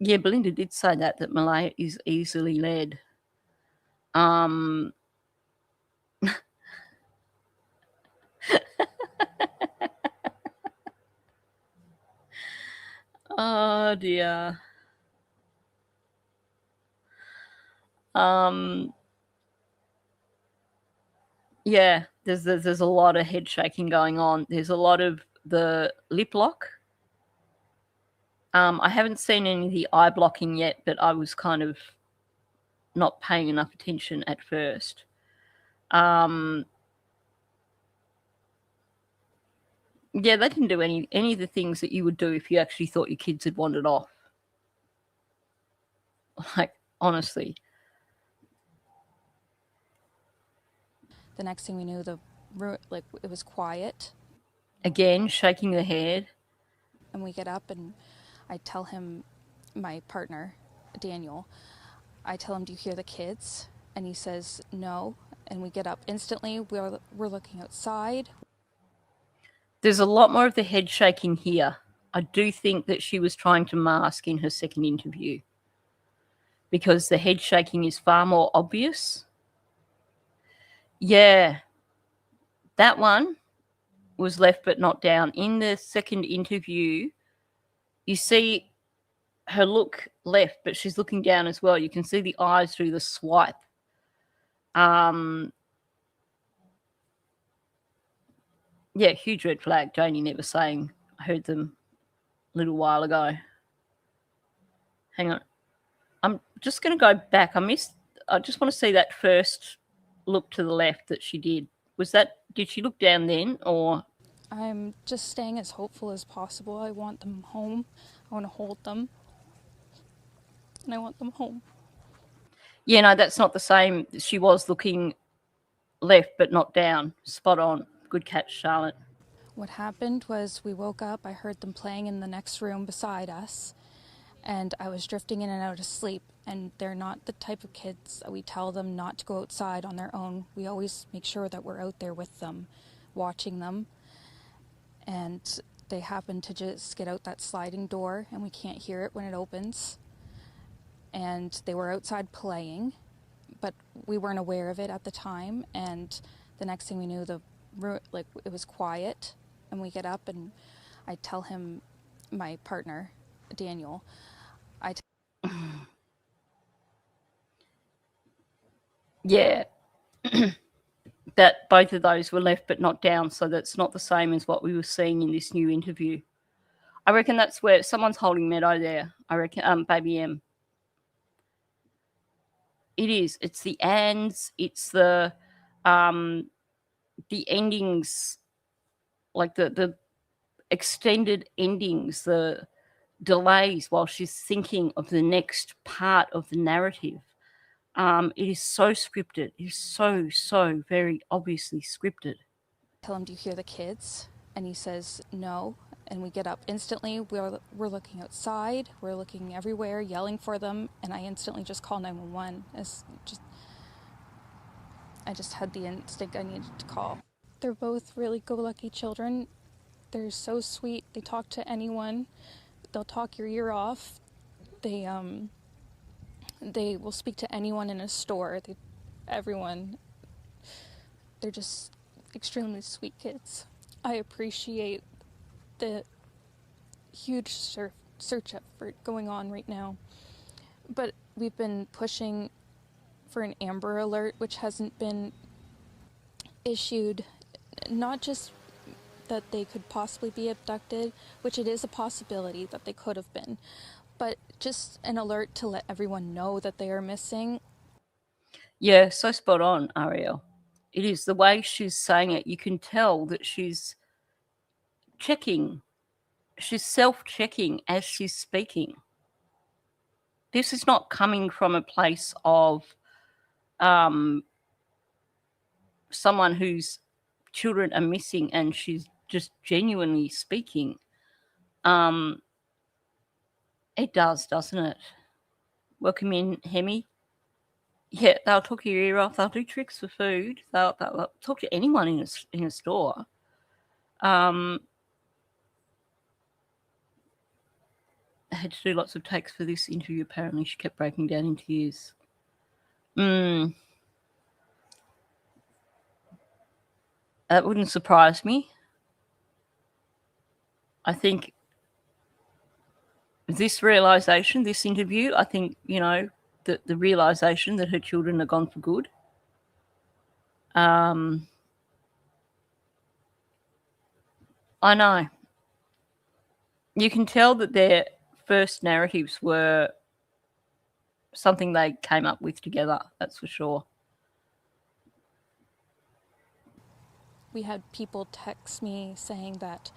Yeah, Belinda did say that Malaya is easily led. Oh dear. Yeah, there's a lot of head shaking going on. There's a lot of the lip lock. I haven't seen any of the eye blocking yet, but I was kind of not paying enough attention at first. Yeah, they didn't do any of the things that you would do if you actually thought your kids had wandered off. Like, honestly. the next thing we knew, it was quiet. Again, shaking the head. And we get up and I tell him, my partner, Daniel, I tell him, "Do you hear the kids?" And he says, "No." And we get up instantly. We're looking outside. There's a lot more of the head shaking here. I do think that she was trying to mask in her second interview because the head shaking is far more obvious. Yeah, that one was left but not down. In the second interview, you see her look left, but she's looking down as well. You can see the eyes through the swipe. Yeah, huge red flag. Janie never saying, I heard them a little while ago. Hang on. I'm just going to go back. I just want to see that first look to the left that she did. Did she look down then, or? I'm just staying as hopeful as possible. I want them home. I want to hold them. And I want them home. Yeah, no, that's not the same. She was looking left but not down. Spot on. Good catch, Charlotte. What happened was we woke up. I heard them playing in the next room beside us. And I was drifting in and out of sleep. And they're not the type of kids that we tell them not to go outside on their own. We always make sure that we're out there with them, watching them. And they happen to just get out that sliding door, and we can't hear it when it opens. And they were outside playing, but we weren't aware of it at the time. And the next thing we knew, it was quiet. And we get up, and I tell him, my partner, Daniel, Yeah. That both of those were left but not down, so that's not the same as what we were seeing in this new interview. I reckon that's where someone's holding Meadow there. I reckon, Baby M. It is. It's the ands. It's the endings, like the extended endings, the delays while she's thinking of the next part of the narrative. It is so scripted. It is so very obviously scripted. tell him, "Do you hear the kids?" And he says, "No." And we get up instantly. We're looking outside. We're looking everywhere, yelling for them. And I instantly just call 911. I just had the instinct I needed to call. They're both really go-lucky children. They're so sweet. They talk to anyone. They'll talk your ear off. They will speak to anyone in a store. Everyone. They're just extremely sweet kids. I appreciate the huge search effort going on right now. But we've been pushing for an Amber Alert, which hasn't been issued. Not just that they could possibly be abducted, which it is a possibility that they could have been, but just an alert to let everyone know that they are missing. Yeah, so spot on, Ariel. It is the way she's saying it. You can tell that she's checking. She's self-checking as she's speaking. This is not coming from a place of someone whose children are missing and she's just genuinely speaking. It does, doesn't it? Welcome in, Hemi. Yeah, they'll talk your ear off. They'll do tricks for food. They'll talk to anyone in a store. I had to do lots of takes for this interview. Apparently, she kept breaking down in tears. That wouldn't surprise me. I think this realization, this interview, I think, the realization that her children are gone for good. I know. You can tell that their first narratives were something they came up with together, that's for sure. We had people text me saying that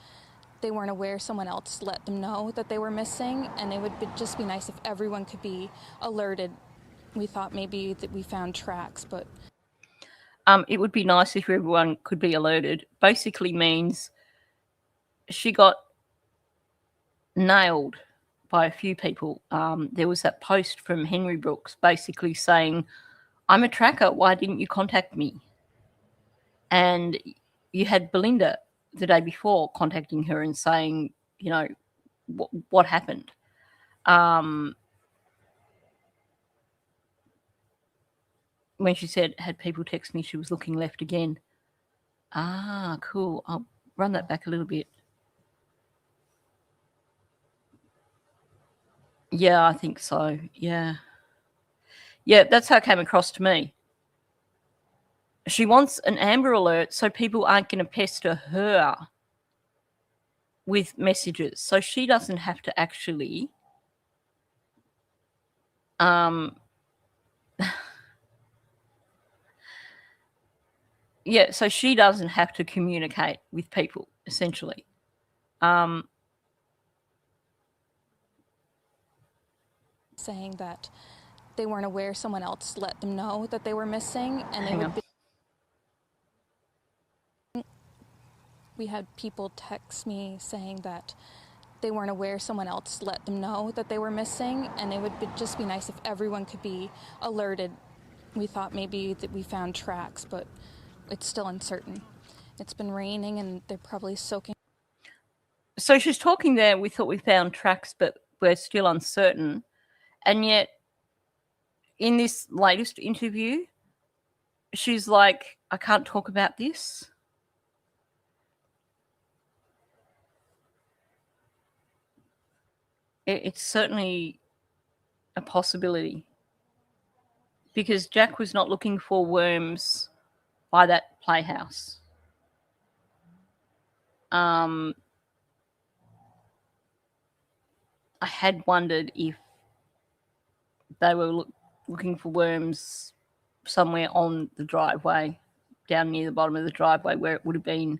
they weren't aware someone else let them know that they were missing, and it would just be nice if everyone could be alerted. We thought maybe that we found tracks, but... It would be nice if everyone could be alerted. Basically means she got nailed by a few people. There was that post from Henry Brooks basically saying, I'm a tracker, why didn't you contact me? And you had Belinda the day before contacting her and saying, you know, what happened? When she said, had people text me, she was looking left again. Ah, cool. I'll run that back a little bit. Yeah, I think so. Yeah. Yeah, that's how it came across to me. She wants an Amber Alert so people aren't going to pester her with messages. So she doesn't have to actually so she doesn't have to communicate with people, essentially. saying that they weren't aware someone else let them know that they were missing, and they would be. We had people text me saying that they weren't aware someone else let them know that they were missing, and it would just be nice if everyone could be alerted. We thought maybe that we found tracks, but it's still uncertain. It's been raining and they're probably soaking. So she's talking there, we thought we found tracks, but we're still uncertain. And yet, in this latest interview, she's like, I can't talk about this. It's certainly a possibility, because Jack was not looking for worms by that playhouse. I had wondered if they were looking for worms somewhere on the driveway, down near the bottom of the driveway where it would have been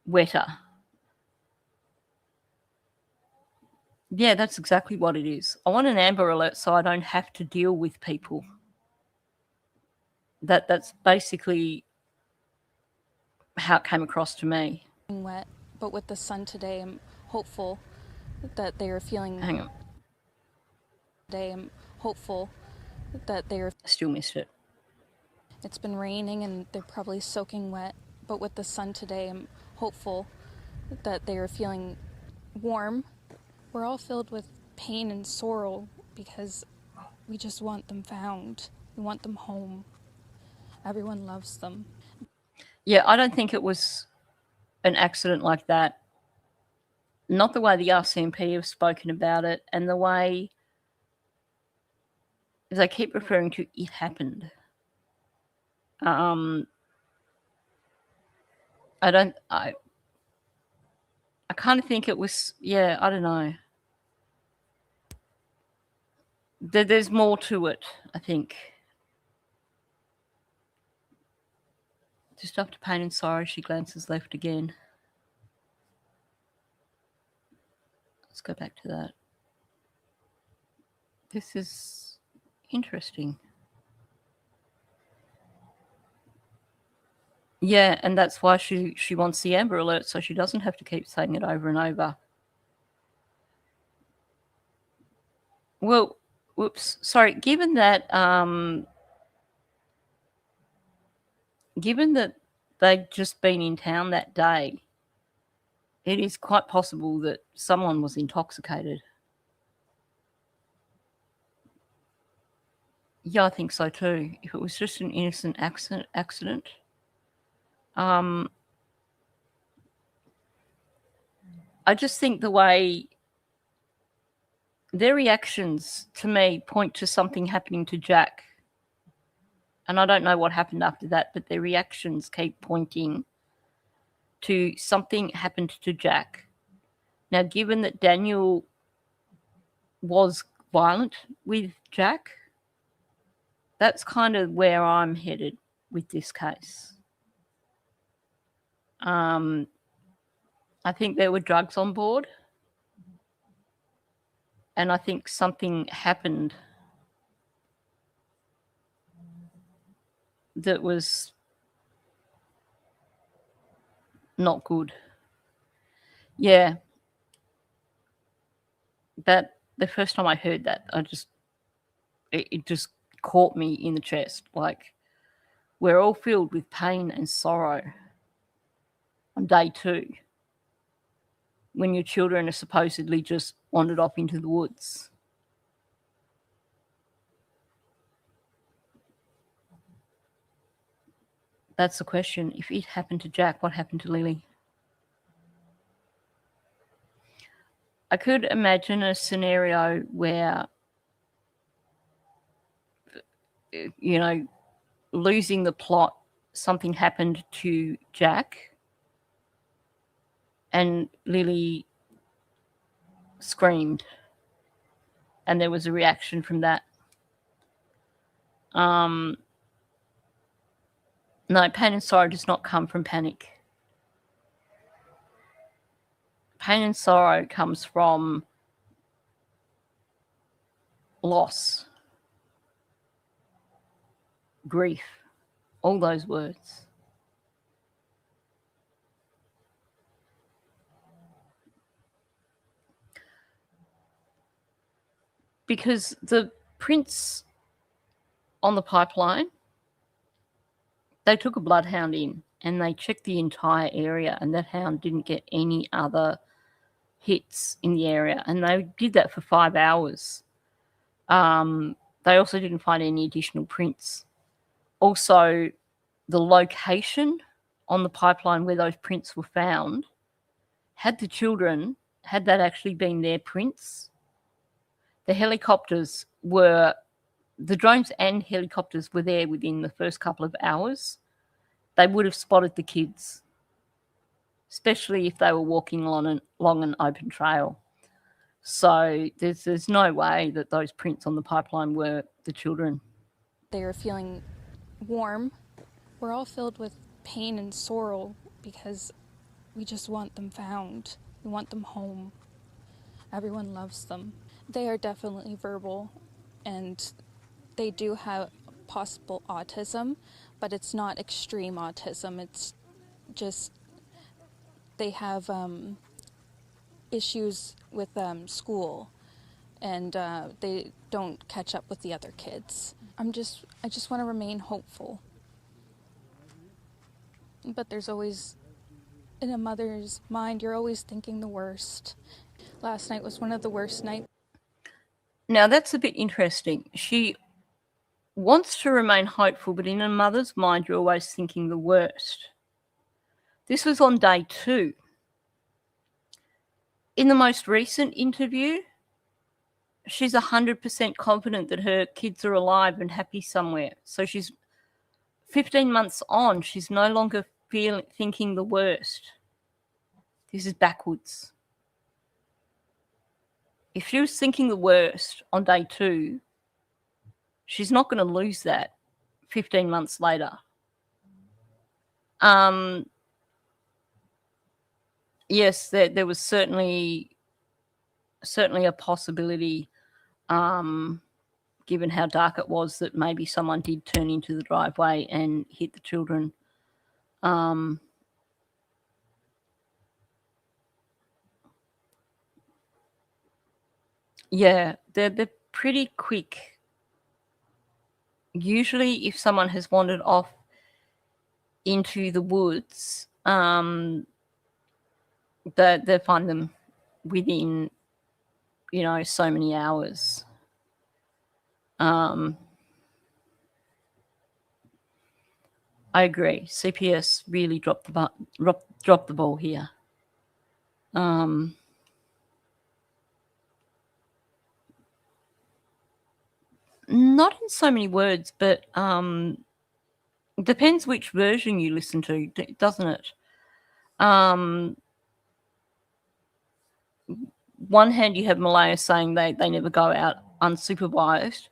wetter. Yeah, that's exactly what it is. I want an Amber Alert so I don't have to deal with people. That's basically how it came across to me. Wet, but with the sun today, I'm hopeful that they are feeling. Hang on. Today, I'm hopeful that they are. Still missed it. It's been raining and they're probably soaking wet, but with the sun today, I'm hopeful that they are feeling warm. We're all filled with pain and sorrow because we just want them found. We want them home. Everyone loves them. Yeah, I don't think it was an accident like that. Not the way the RCMP have spoken about it, and the way they keep referring to it happened. I kind of think it was, I don't know. There's more to it, I think. Just after pain and sorrow, she glances left again. Let's go back to that. This is interesting. Yeah, and that's why she wants the Amber Alert, so she doesn't have to keep saying it over and over. Well, whoops, sorry. Given that they'd just been in town that day, it is quite possible that someone was intoxicated. Yeah, I think so too. If it was just an innocent accident. I just think the way their reactions to me point to something happening to Jack. And I don't know what happened after that, but their reactions keep pointing to something happened to Jack. Now, given that Daniel was violent with Jack, that's kind of where I'm headed with this case. I think there were drugs on board. And I think something happened that was not good. Yeah. that the first time I heard that, it just caught me in the chest. Like, we're all filled with pain and sorrow on day 2 when your children are supposedly just wandered off into the woods. That's the question. If it happened to Jack, what happened to Lily? I could imagine a scenario where, you know, losing the plot, something happened to Jack and Lily screamed and there was a reaction from that. No, pain and sorrow does not come from panic. Pain and sorrow comes from loss, grief, all those words. Because the prints on the pipeline, they took a bloodhound in and they checked the entire area, and that hound didn't get any other hits in the area, and they did that for 5 hours. They also didn't find any additional prints. Also, the location on the pipeline where those prints were found, had that actually been their prints, the drones and helicopters were there within the first couple of hours. They would have spotted the kids, especially if they were walking along an open trail. So there's no way that those prints on the pipeline were the children. They are feeling warm. We're all filled with pain and sorrow because we just want them found. We want them home. Everyone loves them. They are definitely verbal, and they do have possible autism, but it's not extreme autism. It's just they have issues with school, and they don't catch up with the other kids. I just want to remain hopeful. But there's always, in a mother's mind, you're always thinking the worst. Last night was one of the worst nights. Now, that's a bit interesting. She wants to remain hopeful, but in a mother's mind, you're always thinking the worst. This was on day 2. In the most recent interview, she's 100% confident that her kids are alive and happy somewhere. So she's 15 months on, she's no longer thinking the worst. This is backwards. If she was thinking the worst on day 2, she's not going to lose that 15 months later. Yes, there was certainly a possibility, given how dark it was, that maybe someone did turn into the driveway and hit the children. Yeah, they're pretty quick. Usually, if someone has wandered off into the woods, they find them within, so many hours. I agree. CPS really dropped the ball here. Not in so many words, but depends which version you listen to, doesn't it? One hand, you have Malaya saying they never go out unsupervised,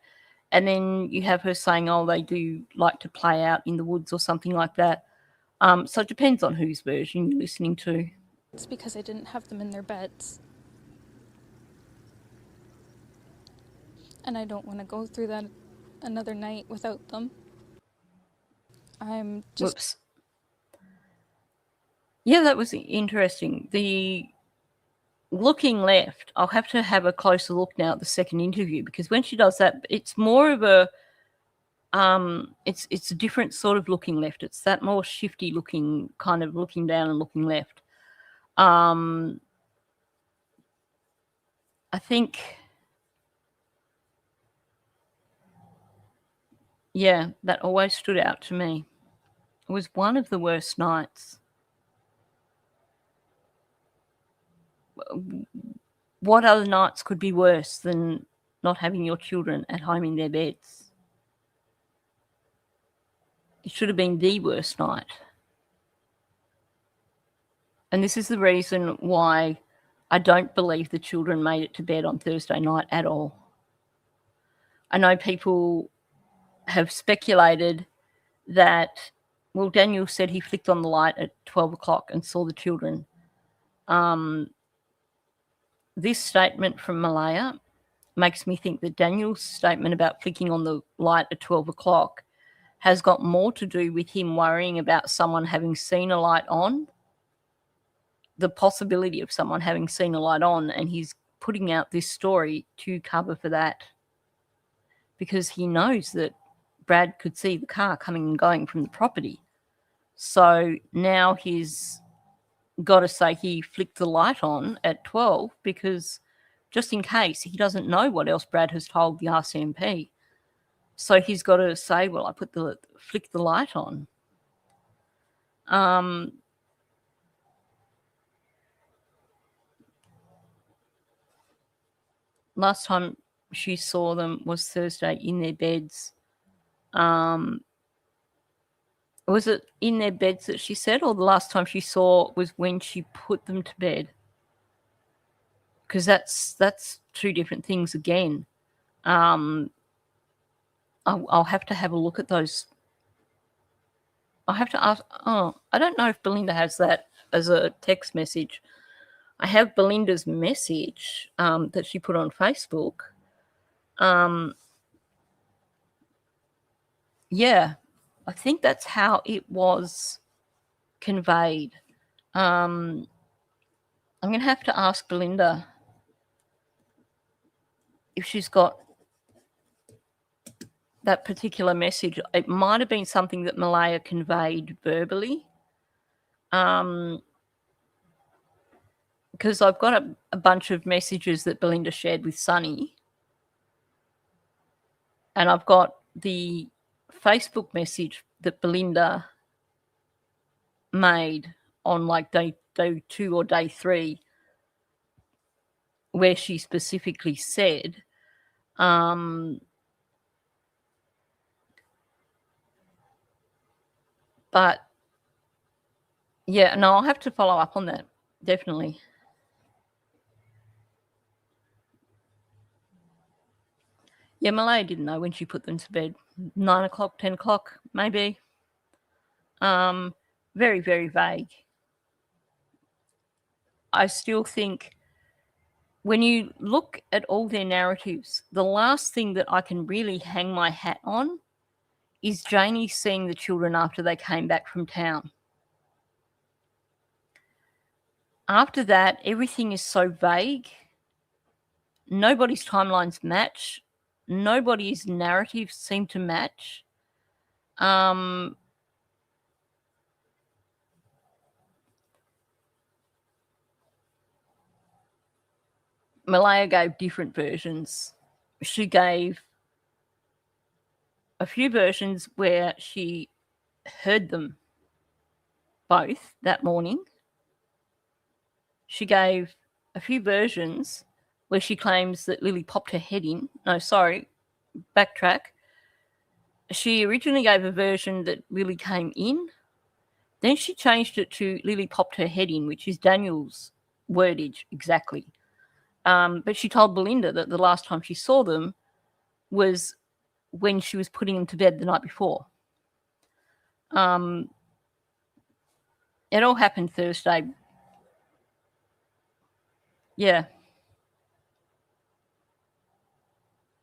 and then you have her saying, oh, they do like to play out in the woods or something like that. So it depends on whose version you're listening to. It's because I didn't have them in their beds. And I don't want to go through that another night without them. I'm just... Whoops. Yeah, that was interesting. The looking left, I'll have to have a closer look now at the second interview, because when she does that, it's more of a it's a different sort of looking left. It's that more shifty looking, kind of looking down and looking left. I think, yeah, that always stood out to me. It was one of the worst nights. What other nights could be worse than not having your children at home in their beds? It should have been the worst night. And this is the reason why I don't believe the children made it to bed on Thursday night at all. I know people have speculated that, well, Daniel said he flicked on the light at 12 o'clock and saw the children. This statement from Malaya makes me think that Daniel's statement about flicking on the light at 12 o'clock has got more to do with him worrying about someone having seen a light on, the possibility of someone having seen a light on, and he's putting out this story to cover for that, because he knows that Brad could see the car coming and going from the property. So now he's got to say he flicked the light on at 12, because just in case, he doesn't know what else Brad has told the RCMP. So he's got to say, well, I flicked the light on. Last time she saw them was Thursday in their beds. Was it in their beds that she said, or the last time she saw was when she put them to bed? Because that's two different things again. I'll have to have a look at those. I'll have to ask. Oh, I don't know if Belinda has that as a text message. I have Belinda's message that she put on Facebook. Yeah, I think that's how it was conveyed. I'm going to have to ask Belinda if she's got that particular message. It might have been something that Malaya conveyed verbally. Because I've got a bunch of messages that Belinda shared with Sunny. And I've got the Facebook message that Belinda made on like day 2 or day 3, where she specifically said, but yeah, no, I'll have to follow up on that, definitely. Yeah, Malaya didn't know when she put them to bed. 9 o'clock, 10 o'clock, maybe. Very, very vague. I still think when you look at all their narratives, the last thing that I can really hang my hat on is Janie seeing the children after they came back from town. After that, everything is so vague. Nobody's timelines match. Nobody's narratives seem to match. Malaya gave different versions. She gave a few versions where she heard them both that morning. She gave a few versions where she claims that Lily popped her head in. No, sorry, backtrack. She originally gave a version that Lily came in. Then she changed it to Lily popped her head in, which is Daniel's wordage exactly. But she told Belinda that the last time she saw them was when she was putting them to bed the night before. It all happened Thursday. Yeah.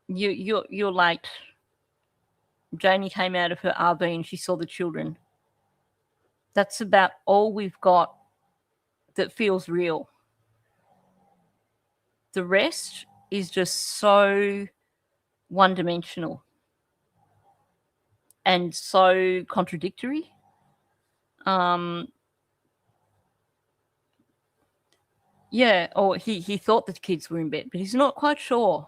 You're late. Janie came out of her RV and she saw the children. That's about all we've got that feels real. The rest is just so one-dimensional and so contradictory. Yeah, or he thought the kids were in bed, but he's not quite sure.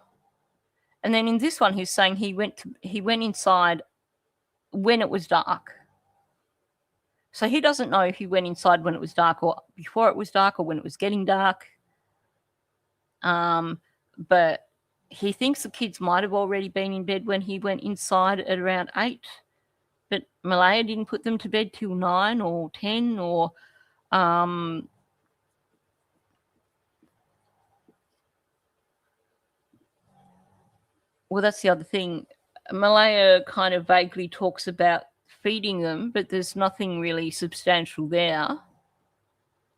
And then in this one, he's saying he went inside when it was dark. So he doesn't know if he went inside when it was dark or before it was dark or when it was getting dark. But he thinks the kids might have already been in bed when he went inside at around 8. But Malaya didn't put them to bed till 9 or 10 or... well, that's the other thing. Malaya kind of vaguely talks about feeding them, but there's nothing really substantial there.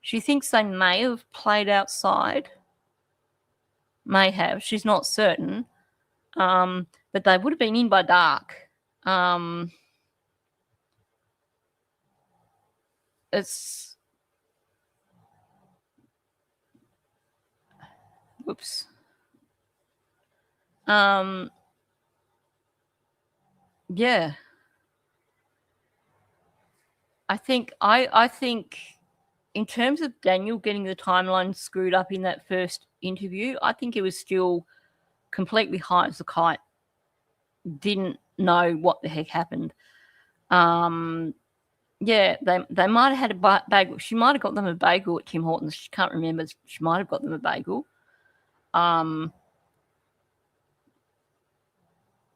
She thinks they may have played outside. May have. She's not certain. But they would have been in by dark. It's... whoops. Yeah. I think in terms of Daniel getting the timeline screwed up in that first interview, I think he was still completely high as a kite. Didn't know what the heck happened. Yeah, they might have had a bagel. She might have got them a bagel at Tim Hortons. She can't remember. She might have got them a bagel.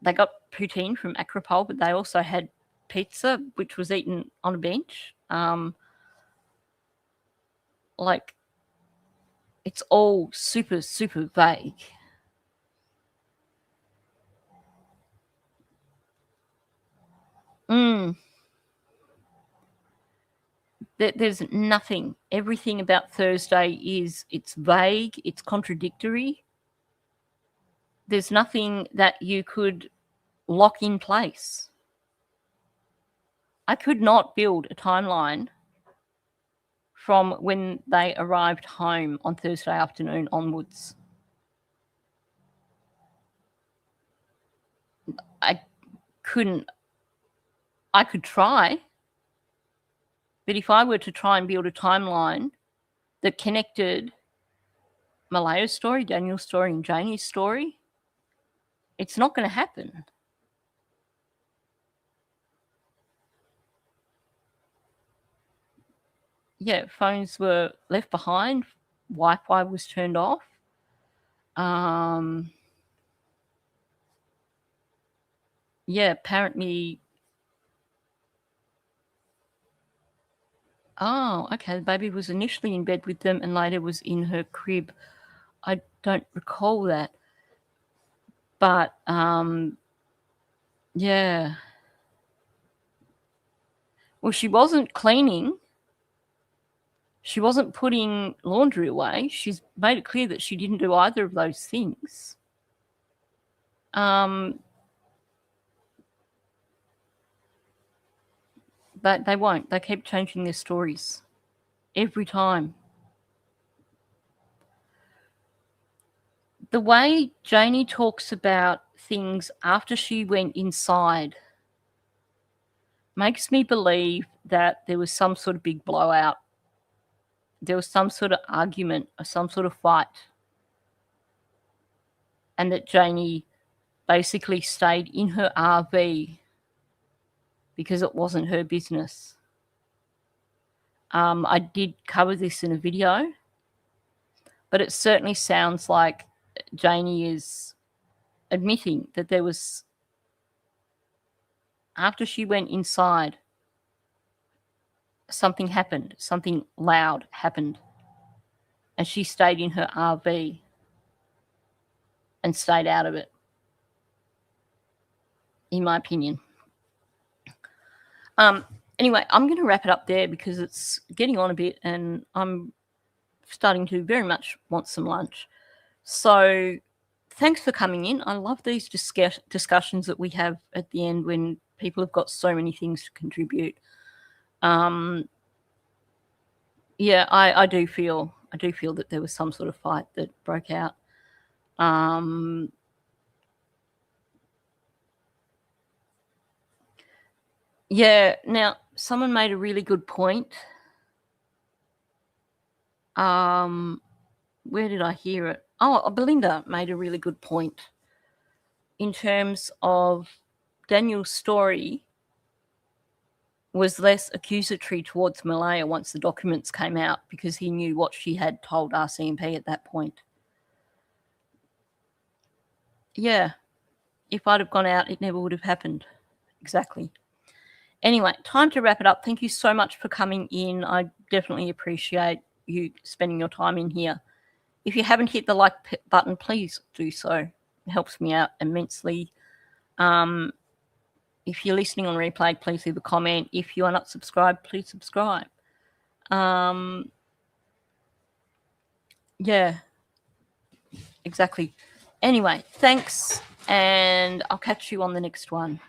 They got poutine from Acropole, but they also had pizza, which was eaten on a bench. Like, it's all super, super vague. There's nothing. Everything about Thursday it's vague, it's contradictory. There's nothing that you could lock in place. I could not build a timeline from when they arrived home on Thursday afternoon onwards. I couldn't. I could try, but if I were to try and build a timeline that connected Malaya's story, Daniel's story, and Janie's story, it's not going to happen. Yeah, phones were left behind. Wi-Fi was turned off. Yeah, apparently... Oh, okay. The baby was initially in bed with them and later was in her crib. I don't recall that. But, yeah. Well, she wasn't cleaning. She wasn't putting laundry away. She's made it clear that she didn't do either of those things. But they won't. They keep changing their stories every time. The way Janie talks about things after she went inside makes me believe that there was some sort of big blowout. There was some sort of argument or some sort of fight. And that Janie basically stayed in her RV because it wasn't her business. I did cover this in a video, but it certainly sounds like Janie is admitting that there was, after she went inside, something happened, something loud happened, and she stayed in her RV and stayed out of it, in my opinion. Anyway, I'm going to wrap it up there because it's getting on a bit and I'm starting to very much want some lunch. So thanks for coming in. I love these discussions that we have at the end when people have got so many things to contribute. Yeah, I do feel that there was some sort of fight that broke out. Yeah, now someone made a really good point. Where did I hear it? Oh, Belinda made a really good point in terms of Daniel's story was less accusatory towards Malaya once the documents came out because he knew what she had told RCMP at that point. Yeah, if I'd have gone out, it never would have happened. Exactly. Anyway, time to wrap it up. Thank you so much for coming in. I definitely appreciate you spending your time in here. If you haven't hit the like button, please do so. It helps me out immensely. If you're listening on replay, please leave a comment. If you are not subscribed, please subscribe. Yeah, exactly. Anyway, thanks, and I'll catch you on the next one.